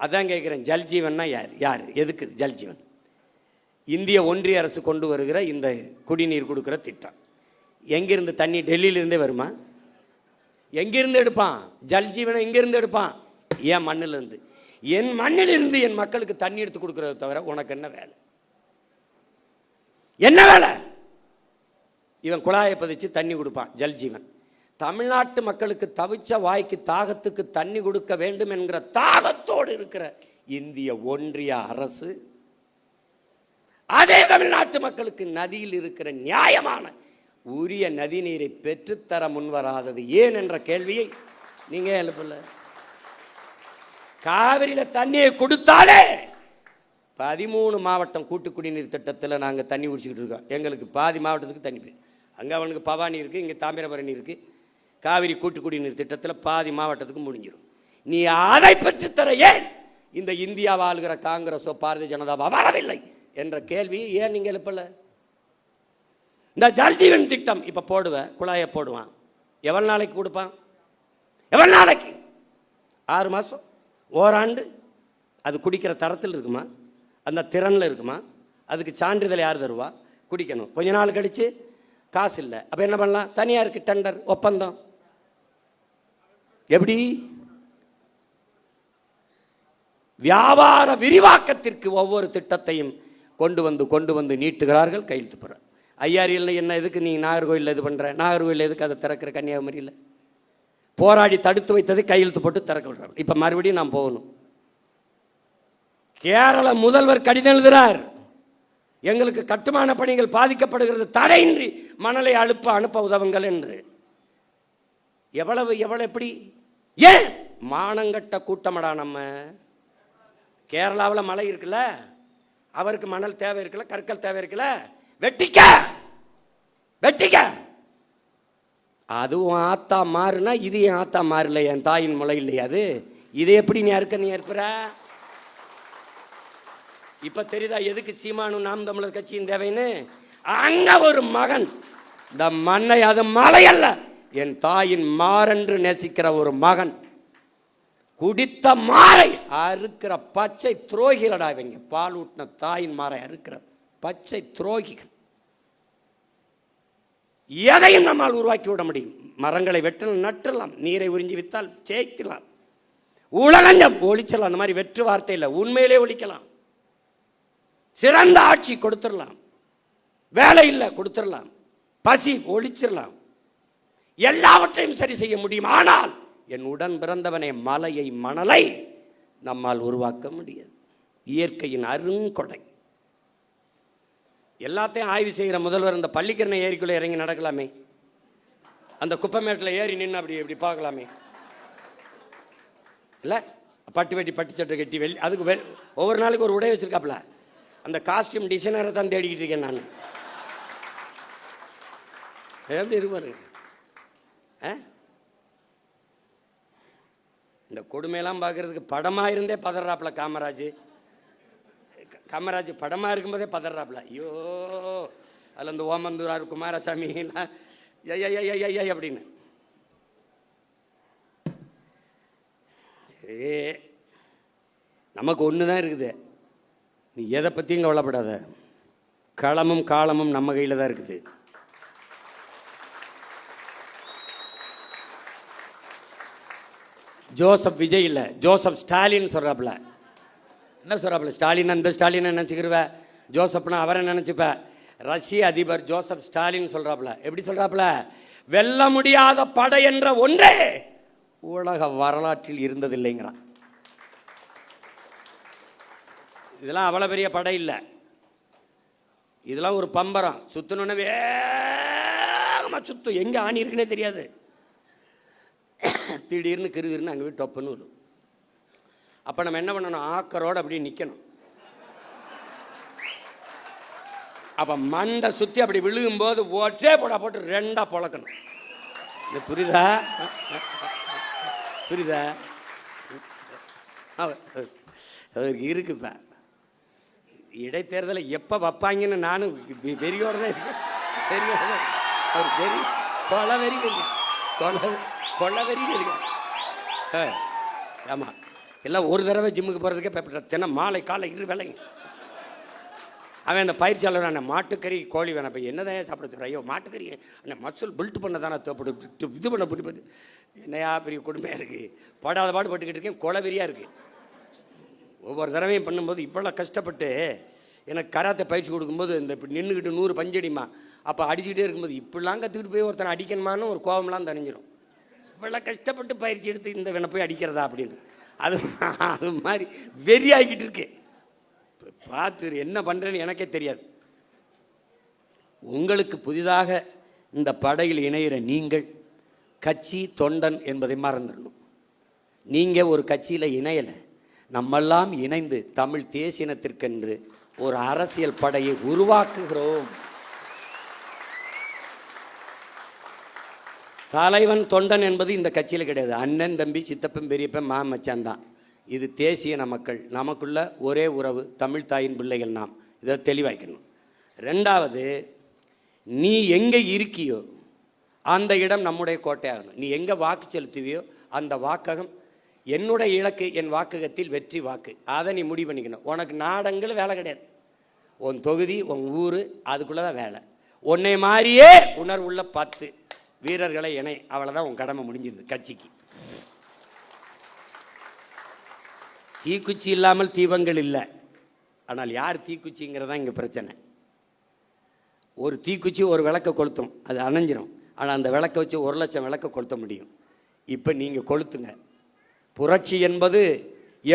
அதான் கேட்குறேன், ஜல்ஜீவன்னா யார்? எதுக்கு ஜல்ஜீவன்? இந்திய ஒன்றிய அரசு கொண்டு வருகிற இந்த குடிநீர் கொடுக்குற திட்டம். எங்கிருந்து தண்ணி? டெல்லியிலிருந்தே வருமா? எங்கிருந்து எடுப்பான்? ஜல்ஜீவனை எங்கிருந்து எடுப்பான்? என் மண்ணிலிருந்து. என் மண்ணிலிருந்து என் மக்களுக்கு தண்ணி எடுத்து கொடுக்கறத தவிர உனக்கு என்ன வேலை? என்ன வேலை? இவன் குழாயை பதிச்சு தண்ணி கொடுப்பான், ஜல்ஜீவன். தமிழ்நாட்டு மக்களுக்கு தவிச்ச வாய்க்கு தாகத்துக்கு தண்ணி கொடுக்க வேண்டும் என்கிற தாகத்தோடு இருக்கிற இந்திய ஒன்றிய அரசு அதே தமிழ்நாட்டு மக்களுக்கு நதியில் இருக்கிற நியாயமான உரிய நதி நீரை பெற்றுத்தர முன்வராதது ஏன் என்ற கேள்வியை நீங்க எழுப்பல. காவிரியில தண்ணியை கொடுத்தாலே 13 மாவட்டம் கூட்டு குடிநீர் திட்டத்தில் நாங்கள் தண்ணி குடிச்சிக்கிட்டு இருக்கோம். எங்களுக்கு பாதி மாவட்டத்துக்கு தண்ணி. அங்கே அவனுக்கு பவானி இருக்குது, இங்கே தாமிரபரணி இருக்குது. காவிரி கூட்டு குடிநீர் திட்டத்தில் பாதி மாவட்டத்துக்கு முடிஞ்சிடும். நீ அதை பெற்று தர ஏன் இந்த இந்தியா வாழ்கிற காங்கிரஸோ பாரதிய ஜனதாவோ வரவில்லை என்ற கேள்வியை ஏன் நீங்கள் எழுப்பல? இந்த ஜல்ஜீவன் திட்டம் இப்போ போடுவேன், குழாயை போடுவான். எவ்வளோ நாளைக்கு கொடுப்பான்? எவ்வளோ நாளைக்கு? 6 மாதம், ஓராண்டு. அது குடிக்கிற தரத்தில் இருக்குமா? அந்த திறனில் இருக்குமா? அதுக்கு சான்றிதழ் யார் தருவா? குடிக்கணும். கொஞ்ச நாள் கழித்து காசு இல்லை. அப்போ என்ன பண்ணலாம்? தனியாருக்கு டெண்டர், ஒப்பந்தம். எப்படி? வியாபார விரிவாக்கத்திற்கு ஒவ்வொரு திட்டத்தையும் கொண்டு வந்து நீட்டுகிறார்கள், கையெழுத்து போடுற. ஐயாரியில் என்ன எதுக்கு நீ நாகர்கோயிலில் இது பண்ணுற? நாகர்கோயில் எதுக்கு அதை திறக்கிற? கன்னியாகுமரியில் போராடி தடுத்து வைத்ததை கையெழுத்து போட்டு திறக்க விடுறாரு. இப்போ மறுபடியும் நான் போகணும். கேரள முதல்வர் கடிதம் எழுதுகிறார், எங்களுக்கு கட்டுமான பணிகள் பாதிக்கப்படுகிறது, தடையின்றி மணலை அனுப்ப உதவுங்கள் என்று. எவ்வளவு எப்படி? ஏன்? மானங்கட்ட கூட்டமடா நம்ம. கேரளாவில் மழை இருக்குல்ல, அவருக்கு மணல் தேவை இருக்குல்ல, கற்கள் தேவை இருக்குல்ல, வெட்டிக்க. அதுவும் ஆத்தா மாறுனா இது என் ஆத்தா மாறல, என் தாயின் முளை இல்லையா அது? இதை எப்படி நீ ஏற்புற? இப்ப தெரியுதா எதுக்கு சீமானு நாம் தமிழர் கட்சியின் தேவைன்னு? அங்க ஒரு மகன் இந்த மண்ணை, அது மலை அல்ல, என் தாயின் மாறென்று நேசிக்கிற ஒரு மகன் குடித்த மாறை அறுக்கிற பச்சை துரோகிகளடா இவங்க. பால் ஊட்டின தாயின் மாறை அறுக்கிற பச்சை துரோகிகள். எதையும் நம்மால் உருவாக்கி விட முடியும். மரங்களை வெட்டலாம், நட்டுலாம், நீரை உறிஞ்சி வித்தால் ஜெயிக்கலாம், ஊழலஞ்சம் ஒழிச்சலாம். அந்த மாதிரி வெற்று வார்த்தை இல்லை, உண்மையிலே ஒழிக்கலாம். சிறந்த ஆட்சி கொடுத்துடலாம், வேலை இல்லை கொடுத்துடலாம், பசி ஒழிச்சிடலாம், எல்லாவற்றையும் சரி செய்ய முடியும். ஆனால் என் உடன் பிறந்தவனே, மலையை மணலை நம்மால் உருவாக்க முடியாது. இயற்கையின் அருங்கொடை. எல்லாத்தையும் ஆய்வு செய்கிற முதல்வர் இந்த பள்ளிக்கரணை ஏரிக்குள்ளே இறங்கி நடக்கலாமே, அந்த குப்பைமேட்டில் ஏறி நின்று அப்படி இப்படி பார்க்கலாமே இல்லை? பட்டு வெட்டி பட்டு சட்டை கட்டி அதுக்கு ஒவ்வொரு நாளைக்கு ஒரு உடை வச்சிருக்காப்புல. அந்த காஸ்டியூம் டிசைனரை தான் தேடிக்கிட்டு இருக்கேன் நான். எப்படி இருப்பாரு? இந்த கொடுமையெல்லாம் பார்க்கறதுக்கு படமாக இருந்தே பதறாப்புல காமராஜ் படமாக இருக்கும்போதே பதறாப்புல. ஐயோ, அதில் இந்த ஓமந்தூரார் குமாரசாமி எல்லாம் ஐயா அப்படின்னு. சரி, நமக்கு ஒன்று தான் இருக்குது. நீ எதை பற்றியும் கவலைப்படாத. களமும் காலமும் நம்ம கையில் தான் இருக்குது. ஜோசப் விஜய் இல்லை, ஜோசப் ஸ்டாலின் சொல்கிறாப்புல. என்ன சொல்கிறாப்புல? ஸ்டாலின் அந்த ஸ்டாலினை நினச்சிக்கிருவ, ஜோசப்னா அவரை நினச்சிப்ப. ரஷ்ய அதிபர் ஜோசப் ஸ்டாலின் சொல்கிறாப்புல. எப்படி சொல்கிறாப்புல? வெல்ல முடியாத படை என்ற ஒன்றே உலக வரலாற்றில் இருந்ததில்லைங்கிறான். இதெல்லாம் அவ்வளோ பெரிய படை இல்லை, இதெல்லாம் ஒரு பம்பரம். சுற்றணுன்னு வேகமாக சுற்றும், எங்கே ஆணி இருக்குன்னே தெரியாது. திடீர்னு கிருகிருன்னு அங்கே போய் டொப்புன்னு விடும். அப்போ நம்ம என்ன பண்ணணும்? ஆக்கரோடு அப்படி நிற்கணும். அப்போ மண்டை சுற்றி அப்படி விழுகும்போது ஒற்றே போட்டு ரெண்டாக பொழக்கணும். இது புரியுதா? அவருக்கு இருக்குப்ப. இடைத்தேர்தலை எப்போ வைப்பாங்கன்னு நானும் வெறியோடு தான் இருக்கேன். அவர் வெறி கொலவெறி கொள்ளவெறின்னு இருக்கேன். ஆமாம், எல்லாம் ஒரு தடவை ஜிம்முக்கு போகிறதுக்கே தினம் மாலை காலை வேலைங்க. அவன் அந்த பயிற்சியாளர் அண்ணன் மாட்டுக்கறி கோழி வேணாம், இப்போ என்னதான் சாப்பிட தரும்? ஐயோ மாட்டுக்கறி அண்ணன் மசூல் பில்ட் பண்ண தானே தேவைப்படும், இது பண்ண போட்டு என்னையா பெரிய கொடுமையாக இருக்குது. படாத பாடு பட்டுக்கிட்டு இருக்கேன், கொலவெறியாக இருக்குது. ஒவ்வொரு தடவையும் பண்ணும்போது இவ்வளோ கஷ்டப்பட்டு எனக்கு கராத்தை பயிற்சி கொடுக்கும்போது இந்த இப்படி நின்றுக்கிட்டு 100 பஞ்சடிமா, அப்போ அடிச்சுக்கிட்டே இருக்கும்போது இப்படிலாம் கற்றுக்கிட்டு போய் ஒருத்தனை அடிக்கணுமான்னு ஒரு கோபம்லாம் தணிஞ்சிடும். இவ்வளோ கஷ்டப்பட்டு பயிற்சி எடுத்து இந்த வேணை போய் அடிக்கிறதா அப்படின்னு அது மாதிரி வெறியாகிக்கிட்டு இருக்கு. பார்த்து என்ன பண்ணுறேன்னு எனக்கே தெரியாது. உங்களுக்கு புதிதாக இந்த படையில் இணைகிற நீங்கள் கட்சி தொண்டன் என்பதை மறந்துடணும். நீங்கள் ஒரு கட்சியில் இணையலை, நம்மெல்லாம் இணைந்து தமிழ் தேசியனத்திற்கென்று ஒரு அரசியல் படையை உருவாக்குகிறோம். தலைவன் தொண்டன் என்பது இந்த கட்சியில் கிடையாது. அண்ணன் தம்பி சித்தப்பன் பெரியப்பன் மச்சான் தான். இது தேசிய மக்கள், நமக்குள்ள ஒரே உறவு, தமிழ் தாயின் பிள்ளைகள் நாம். இதை தெளிவாக்கணும். ரெண்டாவது, நீ எங்கே இருக்கியோ அந்த இடம் நம்முடைய கோட்டையாகணும். நீ எங்கே வாக்கு செலுத்துவியோ அந்த வாக்ககம் என்னுடைய இலக்கு, என் வாக்ககத்தில் வெற்றி வாக்கு. அதை நீ முடிவு பண்ணிக்கணும். உனக்கு நாடங்கள் வேலை கிடையாது. உன் தொகுதி, உன் ஊர், அதுக்குள்ளே தான் வேலை. உன்னை மாதிரியே உணர்வுள்ள 10 வீரர்களை இணை, அவ்வளோதான் உன் கடமை முடிஞ்சிருது. கட்சிக்கு தீக்குச்சி இல்லாமல் தீபங்கள் இல்லை. ஆனால் யார் தீக்குச்சிங்கிறதான் இங்கே பிரச்சனை. ஒரு தீக்குச்சி ஒரு விளக்கை கொளுத்தும், அது அணைஞ்சிரும். ஆனால் அந்த விளக்கை வச்சு 1 லட்சம் விளக்கை கொளுத்த முடியும். இப்போ நீங்கள் கொளுத்துங்க. புரட்சி என்பது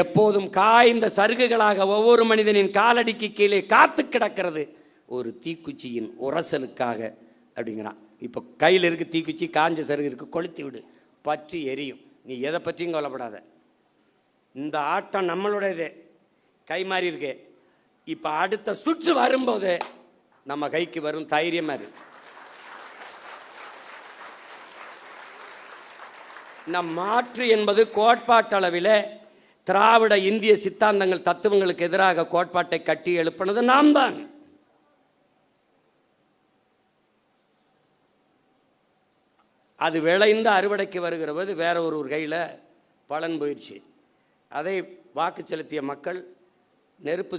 எப்போதும் காய்ந்த சருகுகளாக ஒவ்வொரு மனிதனின் காலடிக்கு கீழே காத்து கிடக்கிறது, ஒரு தீக்குச்சியின் உரசலுக்காக அப்படிங்கிறான். இப்போ கையில் இருக்கு தீக்குச்சி, காஞ்ச சருகு இருக்கு, கொளுத்தி விடு, பற்றி எரியும். நீ எதை பற்றியும் கவலைப்படாத. இந்த ஆட்டம் நம்மளுடையது, கை மாறி இருக்கு. இப்போ அடுத்த சுற்று வரும்போது நம்ம கைக்கு வரும் தைரியமாக இருக்கு. நம் மாற்று என்பது கோட்பாட்டளவில் திராவிட இந்திய சித்தாந்தங்கள் தத்துவங்களுக்கு எதிராக கோட்பாட்டை கட்டி எழுப்பினது நாம் தான். அது விளைந்து அறுவடைக்கு வருகிற போது வேற ஒரு கையில் பலன் போயிடுச்சு. அதை வாக்கு செலுத்திய மக்கள் நெருப்பு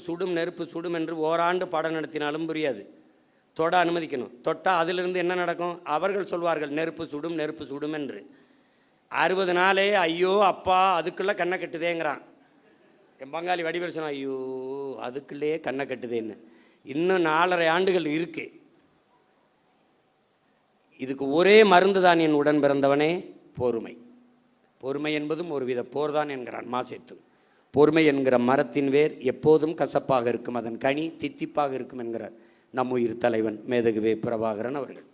சுடும் என்று ஓராண்டு பாடம் நடத்தினாலும் புரியாது. தொட அனுமதிக்கணும். தொட்டால் அதிலிருந்து என்ன நடக்கும்? அவர்கள் சொல்வார்கள் நெருப்பு சுடும் நெருப்பு சுடும் என்று. 60 நாளே ஐயோ அப்பா அதுக்குள்ளே கண்ணை கட்டுதேங்கிறான். என் பங்காளி வடிவேல் சொன்னான், ஐயோ அதுக்குள்ளேயே கண்ணை கட்டுதேன்னு. இன்னும் 4.5 ஆண்டுகள் இருக்கு. இதுக்கு ஒரே மருந்து தான் என் உடன் பிறந்தவனே, பொறுமை. பொறுமை என்பதும் ஒரு வித போர் தான் என்கிறான் மாசேத்து. பொறுமை என்கிற மரத்தின் வேர் எப்போதும் கசப்பாக இருக்கும், அதன் கனி தித்திப்பாக இருக்கும் என்கிறார் நம் உயிர் தலைவன் மேதகுவே பிரபாகரன் அவர்கள்.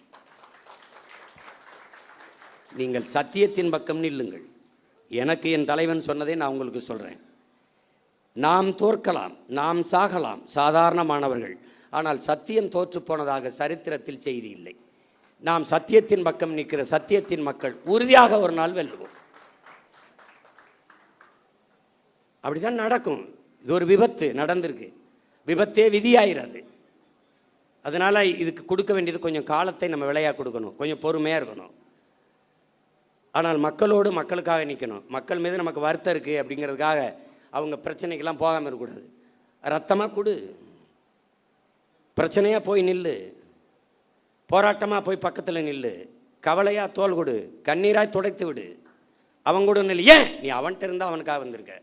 நீங்கள் சத்தியத்தின் பக்கம் நில்லுங்கள். எனக்கு என் தலைவன் சொன்னதை நான் உங்களுக்கு சொல்கிறேன். நாம் தோற்கலாம், நாம் சாகலாம், சாதாரணமானவர்கள். ஆனால் சத்தியம் தோற்று போனதாக சரித்திரத்தில் செய்தி இல்லை. நாம் சத்தியத்தின் பக்கம் நிற்கிற சத்தியத்தின் மக்கள் உறுதியாக ஒரு நாள் வெல்லுவோம். அப்படிதான் நடக்கும். இது ஒரு விபத்து நடந்திருக்கு, விபத்தே விதியாகிறது. அதனால் இதுக்கு கொடுக்க வேண்டியது கொஞ்சம் காலத்தை நம்ம விலையாக கொடுக்கணும், கொஞ்சம் பொறுமையாக இருக்கணும். ஆனால் மக்களோடு மக்களுக்காக நிற்கணும். மக்கள் மீது நமக்கு வருத்தம் இருக்குது அப்படிங்கிறதுக்காக அவங்க பிரச்சனைக்கெல்லாம் போகாமல் இருக்கக்கூடாது. ரத்தமாக கொடு, பிரச்சனையாக போய் நில்லு, போராட்டமாக போய் பக்கத்தில் நில்லு, கவலையாக தோல் கொடு, கண்ணீராய் துடைத்து விடு, அவன் கூட நில்லு. ஏன் நீ அவன்கிட்ட இருந்தால் அவனுக்காக வந்திருக்க.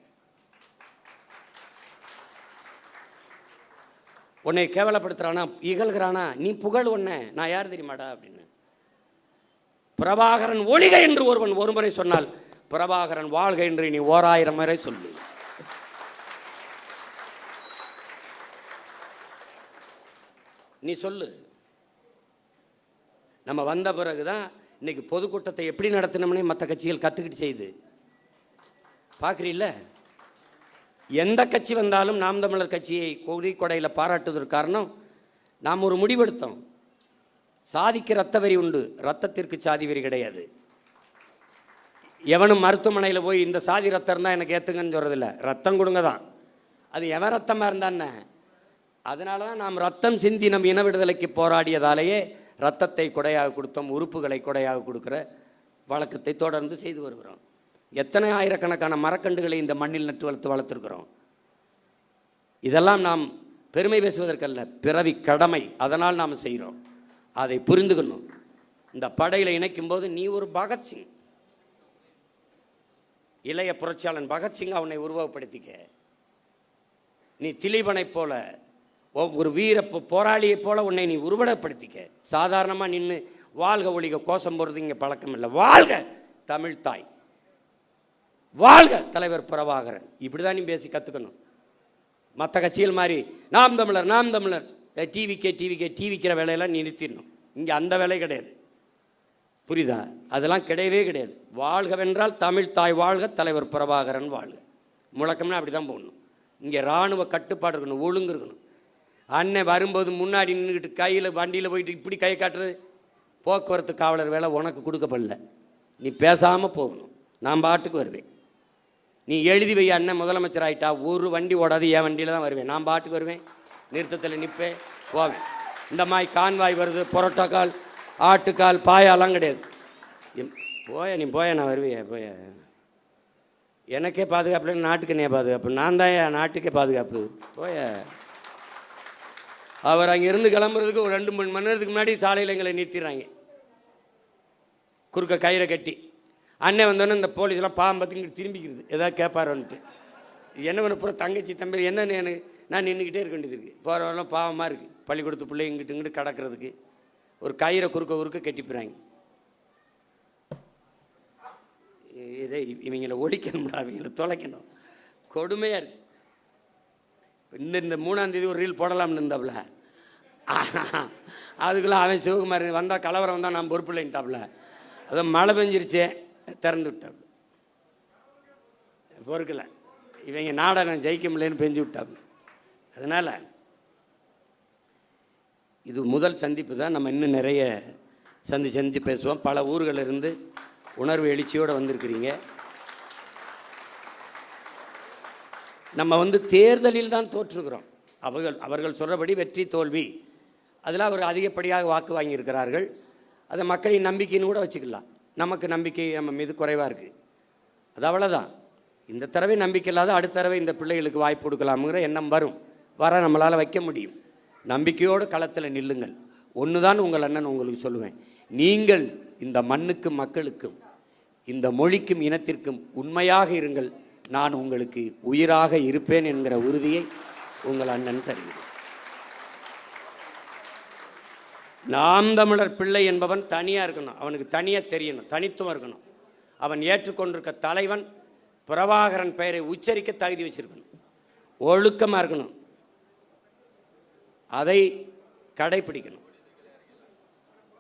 உன்னை கேவலப்படுத்துறானா, இகழ்கிறானா, நீ புகழ் ஒன்ன, நான் யார் தெரியுமாடா அப்படின்னு. பிரபாகரன் ஒழிக என்று ஒருவன் ஒருமுறை சொன்னால், பிரபாகரன் வாழ்க என்று நீ 1000 முறை சொல்லு. நீ சொல்லு. நம்ம வந்த பிறகுதான் இன்னைக்கு பொதுக்கூட்டத்தை எப்படி நடத்தணும்னே மற்ற கட்சிகள் கற்றுக்கிட்டு செய்யுது. பார்க்குறீல்ல, எந்த கட்சி வந்தாலும் நாம் தமிழர் கட்சியை கொடி கொடையில் பாராட்டுவதற்கு காரணம், நாம் ஒரு முடிவெடுத்தோம். சாதிக்கு ரத்த வரி உண்டு, ரத்தத்திற்கு சாதி வரி கிடையாது. எவனும் மருத்துவமனையில் போய் இந்த சாதி ரத்தம் இருந்தால் எனக்கு ஏற்றுங்கன்னு சொல்கிறதில்ல, ரத்தம் கொடுங்க தான். அது எவன் ரத்தமாக இருந்தான்னு. அதனால தான் நாம் ரத்தம் சிந்தி நம் இன விடுதலைக்கு போராடியதாலேயே ரத்தத்தை கொடையாக கொடுத்தோம், உறுப்புகளை கொடையாக கொடுக்குற வழக்கத்தை தொடர்ந்து செய்து வருகிறோம். எத்தனை ஆயிரக்கணக்கான மரக்கண்டுகளை இந்த மண்ணில் நட்டு வளர்த்துருக்கிறோம். இதெல்லாம் நாம் பெருமை பேசுவதற்கல்ல, பிறவி கடமை. அதனால் நாம் செய்கிறோம். அதை புரிந்துக்கணும். இந்த படையில் இணைக்கும் போது நீ ஒரு பகத்சிங், இளைய புரட்சியாளன் பகத்சிங் அவனை உருவகப்படுத்திக்க. நீ திலீபனை போல ஒரு வீர போராளியை போல உன்னை நீ உருவகப்படுத்திக்க. சாதாரணமாக நின்று வாழ்க ஒழிக கோஷம் போடுறது இங்கே பழக்கம் இல்லை. வாழ்க தமிழ் தாய், வாழ்க தலைவர் பிரபாகரன், இப்படிதான் நீ பேசி கற்றுக்கணும். மற்ற கட்சிகள் மாதிரி நாம் தமிழர் நாம் தமிழர் டிவிக்கிற வேலையெல்லாம் நீ நிறுத்திடணும். இங்கே அந்த வேலை கிடையாது, புரியுதா? அதெல்லாம் கிடையவே கிடையாது. வாழ்கவென்றால் தமிழ் தாய் வாழ்க, தலைவர் பிரபாகரன் வாழ்க. முழக்கம்னா அப்படி தான் போடணும். இங்கே இராணுவ கட்டுப்பாடு இருக்கணும், ஒழுங்கு இருக்கணும். அண்ணன் வரும்போது முன்னாடி நின்றுக்கிட்டு கையில் வண்டியில் போயிட்டு இப்படி கை காட்டுறது போக்குவரத்து காவலர் வேலை உனக்கு கொடுக்கப்படல. நீ பேசாமல் போகணும். நான் பாட்டுக்கு வருவேன். நீ எழுதி வை, அண்ணன் முதலமைச்சர் ஆகிட்டா ஒரு வண்டி ஓடாது, என் வண்டியில் தான் வருவேன். நான் பாட்டுக்கு வருவேன், நிறுத்தத்தில் நிற்பேன், போவேன். இந்த மாதிரி கான்வாய் வருது, பரோட்டாக்கால் ஆட்டுக்கால் பாயாலாம் கிடையாது. நீ போய நான் வருவேன். போய எனக்கே பாதுகாப்பு இல்லை, நாட்டுக்கு நீ பாதுகாப்பு. நான் தான் என் நாட்டுக்கே பாதுகாப்பு. போய அவர் அங்கே இருந்து கிளம்புறதுக்கு ஒரு 2-3 மணி நேரத்துக்கு முன்னாடி சாலையில் எங்களை நிறுத்திடுறாங்க, குறுக்க கயிறை கட்டி. அண்ணன் வந்தோன்னே இந்த போலீஸ்லாம் பாவம் பார்த்து இங்கிட்டு திரும்பிக்கிறது, ஏதாவது கேட்பாரோன்ட்டு. என்ன பண்ண போகிற தங்கச்சி தம்பி என்னன்னு எனக்கு நான் நின்றுக்கிட்டே இருக்க வேண்டியது இருக்குது. போகிறவரெல்லாம் பாவமாக இருக்குது. பள்ளிக்கூடத்து பிள்ளை இங்கிட்டு இங்கிட்டு கடக்கிறதுக்கு ஒரு கயிறை குறுக்க கட்டிப்புறாங்க. இதை இவங்களை ஒழிக்கணும்டா, இவங்களை தொலைக்கணும். கொடுமையாக இருக்கு. இந்த 3ஆம் தேதி ஒரு ரீல் போடலாம்னு இருந்தாப்புல, அதுக்குள்ளே அவன் சிவகுமார் வந்தால் கலவரம் வந்தால் நான் பொறுப்பு இல்லைன்ட்டாப்புல. அதான் மழை பெஞ்சிருச்சே திறந்து விட்டாப்புல, பொறுக்கலை. இவங்க நாடகம் ஜெயிக்க முடியலன்னு பெஞ்சு விட்டாப்புல. அதனால் இது முதல் சந்திப்பு தான். நம்ம இன்னும் நிறைய சந்திச்சு பேசுவோம். பல ஊர்களிலிருந்து உணர்வு எழுச்சியோடு வந்திருக்கிறீங்க. நம்ம தேர்தலில் தான் தோற்றுக்கிறோம். அவர்கள் சொல்கிறபடி வெற்றி தோல்வி அதில் அவர் அதிகப்படியாக வாக்கு வாங்கியிருக்கிறார்கள். அதை மக்களின் நம்பிக்கைன்னு கூட வச்சுக்கலாம். நமக்கு நம்பிக்கை நம்ம மீது குறைவாக இருக்குது, அது அவ்வளோதான். இந்த தடவை நம்பிக்கை இல்லாத அடுத்த தடவை இந்த பிள்ளைகளுக்கு வாய்ப்பு கொடுக்கலாமுங்கிற எண்ணம் வரும். நம்மளால் வைக்க முடியும். நம்பிக்கையோடு களத்தில் நில்லுங்கள். ஒன்று தான் உங்கள் அண்ணன் உங்களுக்கு சொல்லுவேன், நீங்கள் இந்த மண்ணுக்கும் மக்களுக்கும் இந்த மொழிக்கும் இனத்திற்கும் உண்மையாக இருங்கள், நான் உங்களுக்கு உயிராக இருப்பேன் என்கிற உறுதியை உங்கள் அண்ணன் தருகிறேன். நாம் தமிழர் பிள்ளை என்பவன் தனியாக இருக்கணும், அவனுக்கு தனியாக தெரியணும், தனித்துவம் இருக்கணும். அவன் ஏற்றுக்கொண்டிருக்க தலைவன் பிரபாகரன் பெயரை உச்சரிக்க தகுதி வச்சிருக்கணும், ஒழுக்கமாக இருக்கணும், அதை கடைப்பிடிக்கணும்.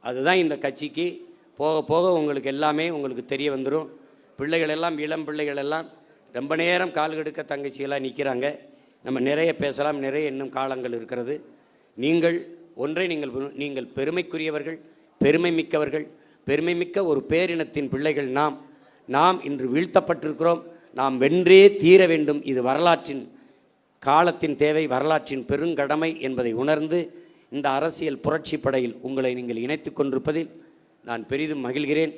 அதுதான் இந்த கட்சிக்கு போக போக உங்களுக்கு எல்லாமே உங்களுக்கு தெரிய வந்துடும். பிள்ளைகள் எல்லாம், இளம் பிள்ளைகள் எல்லாம் ரொம்ப நேரம் கால் கெடுக்க தங்கச்சியெல்லாம் நிற்கிறாங்க. நம்ம நிறைய பேசலாம், நிறைய இன்னும் காலங்கள் இருக்கிறது. நீங்கள் ஒன்றை நீங்கள் பெருமைக்குரியவர்கள், பெருமை மிக்கவர்கள், பெருமை மிக்க ஒரு பேரினத்தின் பிள்ளைகள். நாம் இன்று வீழ்த்தப்பட்டிருக்கிறோம், நாம் வென்றே தீர வேண்டும். இது வரலாற்றின் காலத்தின் தேவை, வரலாற்றின் பெருங்கடமை என்பதை உணர்ந்து இந்த அரசியல் புரட்சி படையில் உங்களை நீங்கள் இணைத்து கொண்டிருப்பதில் நான் பெரிதும் மகிழ்கிறேன்.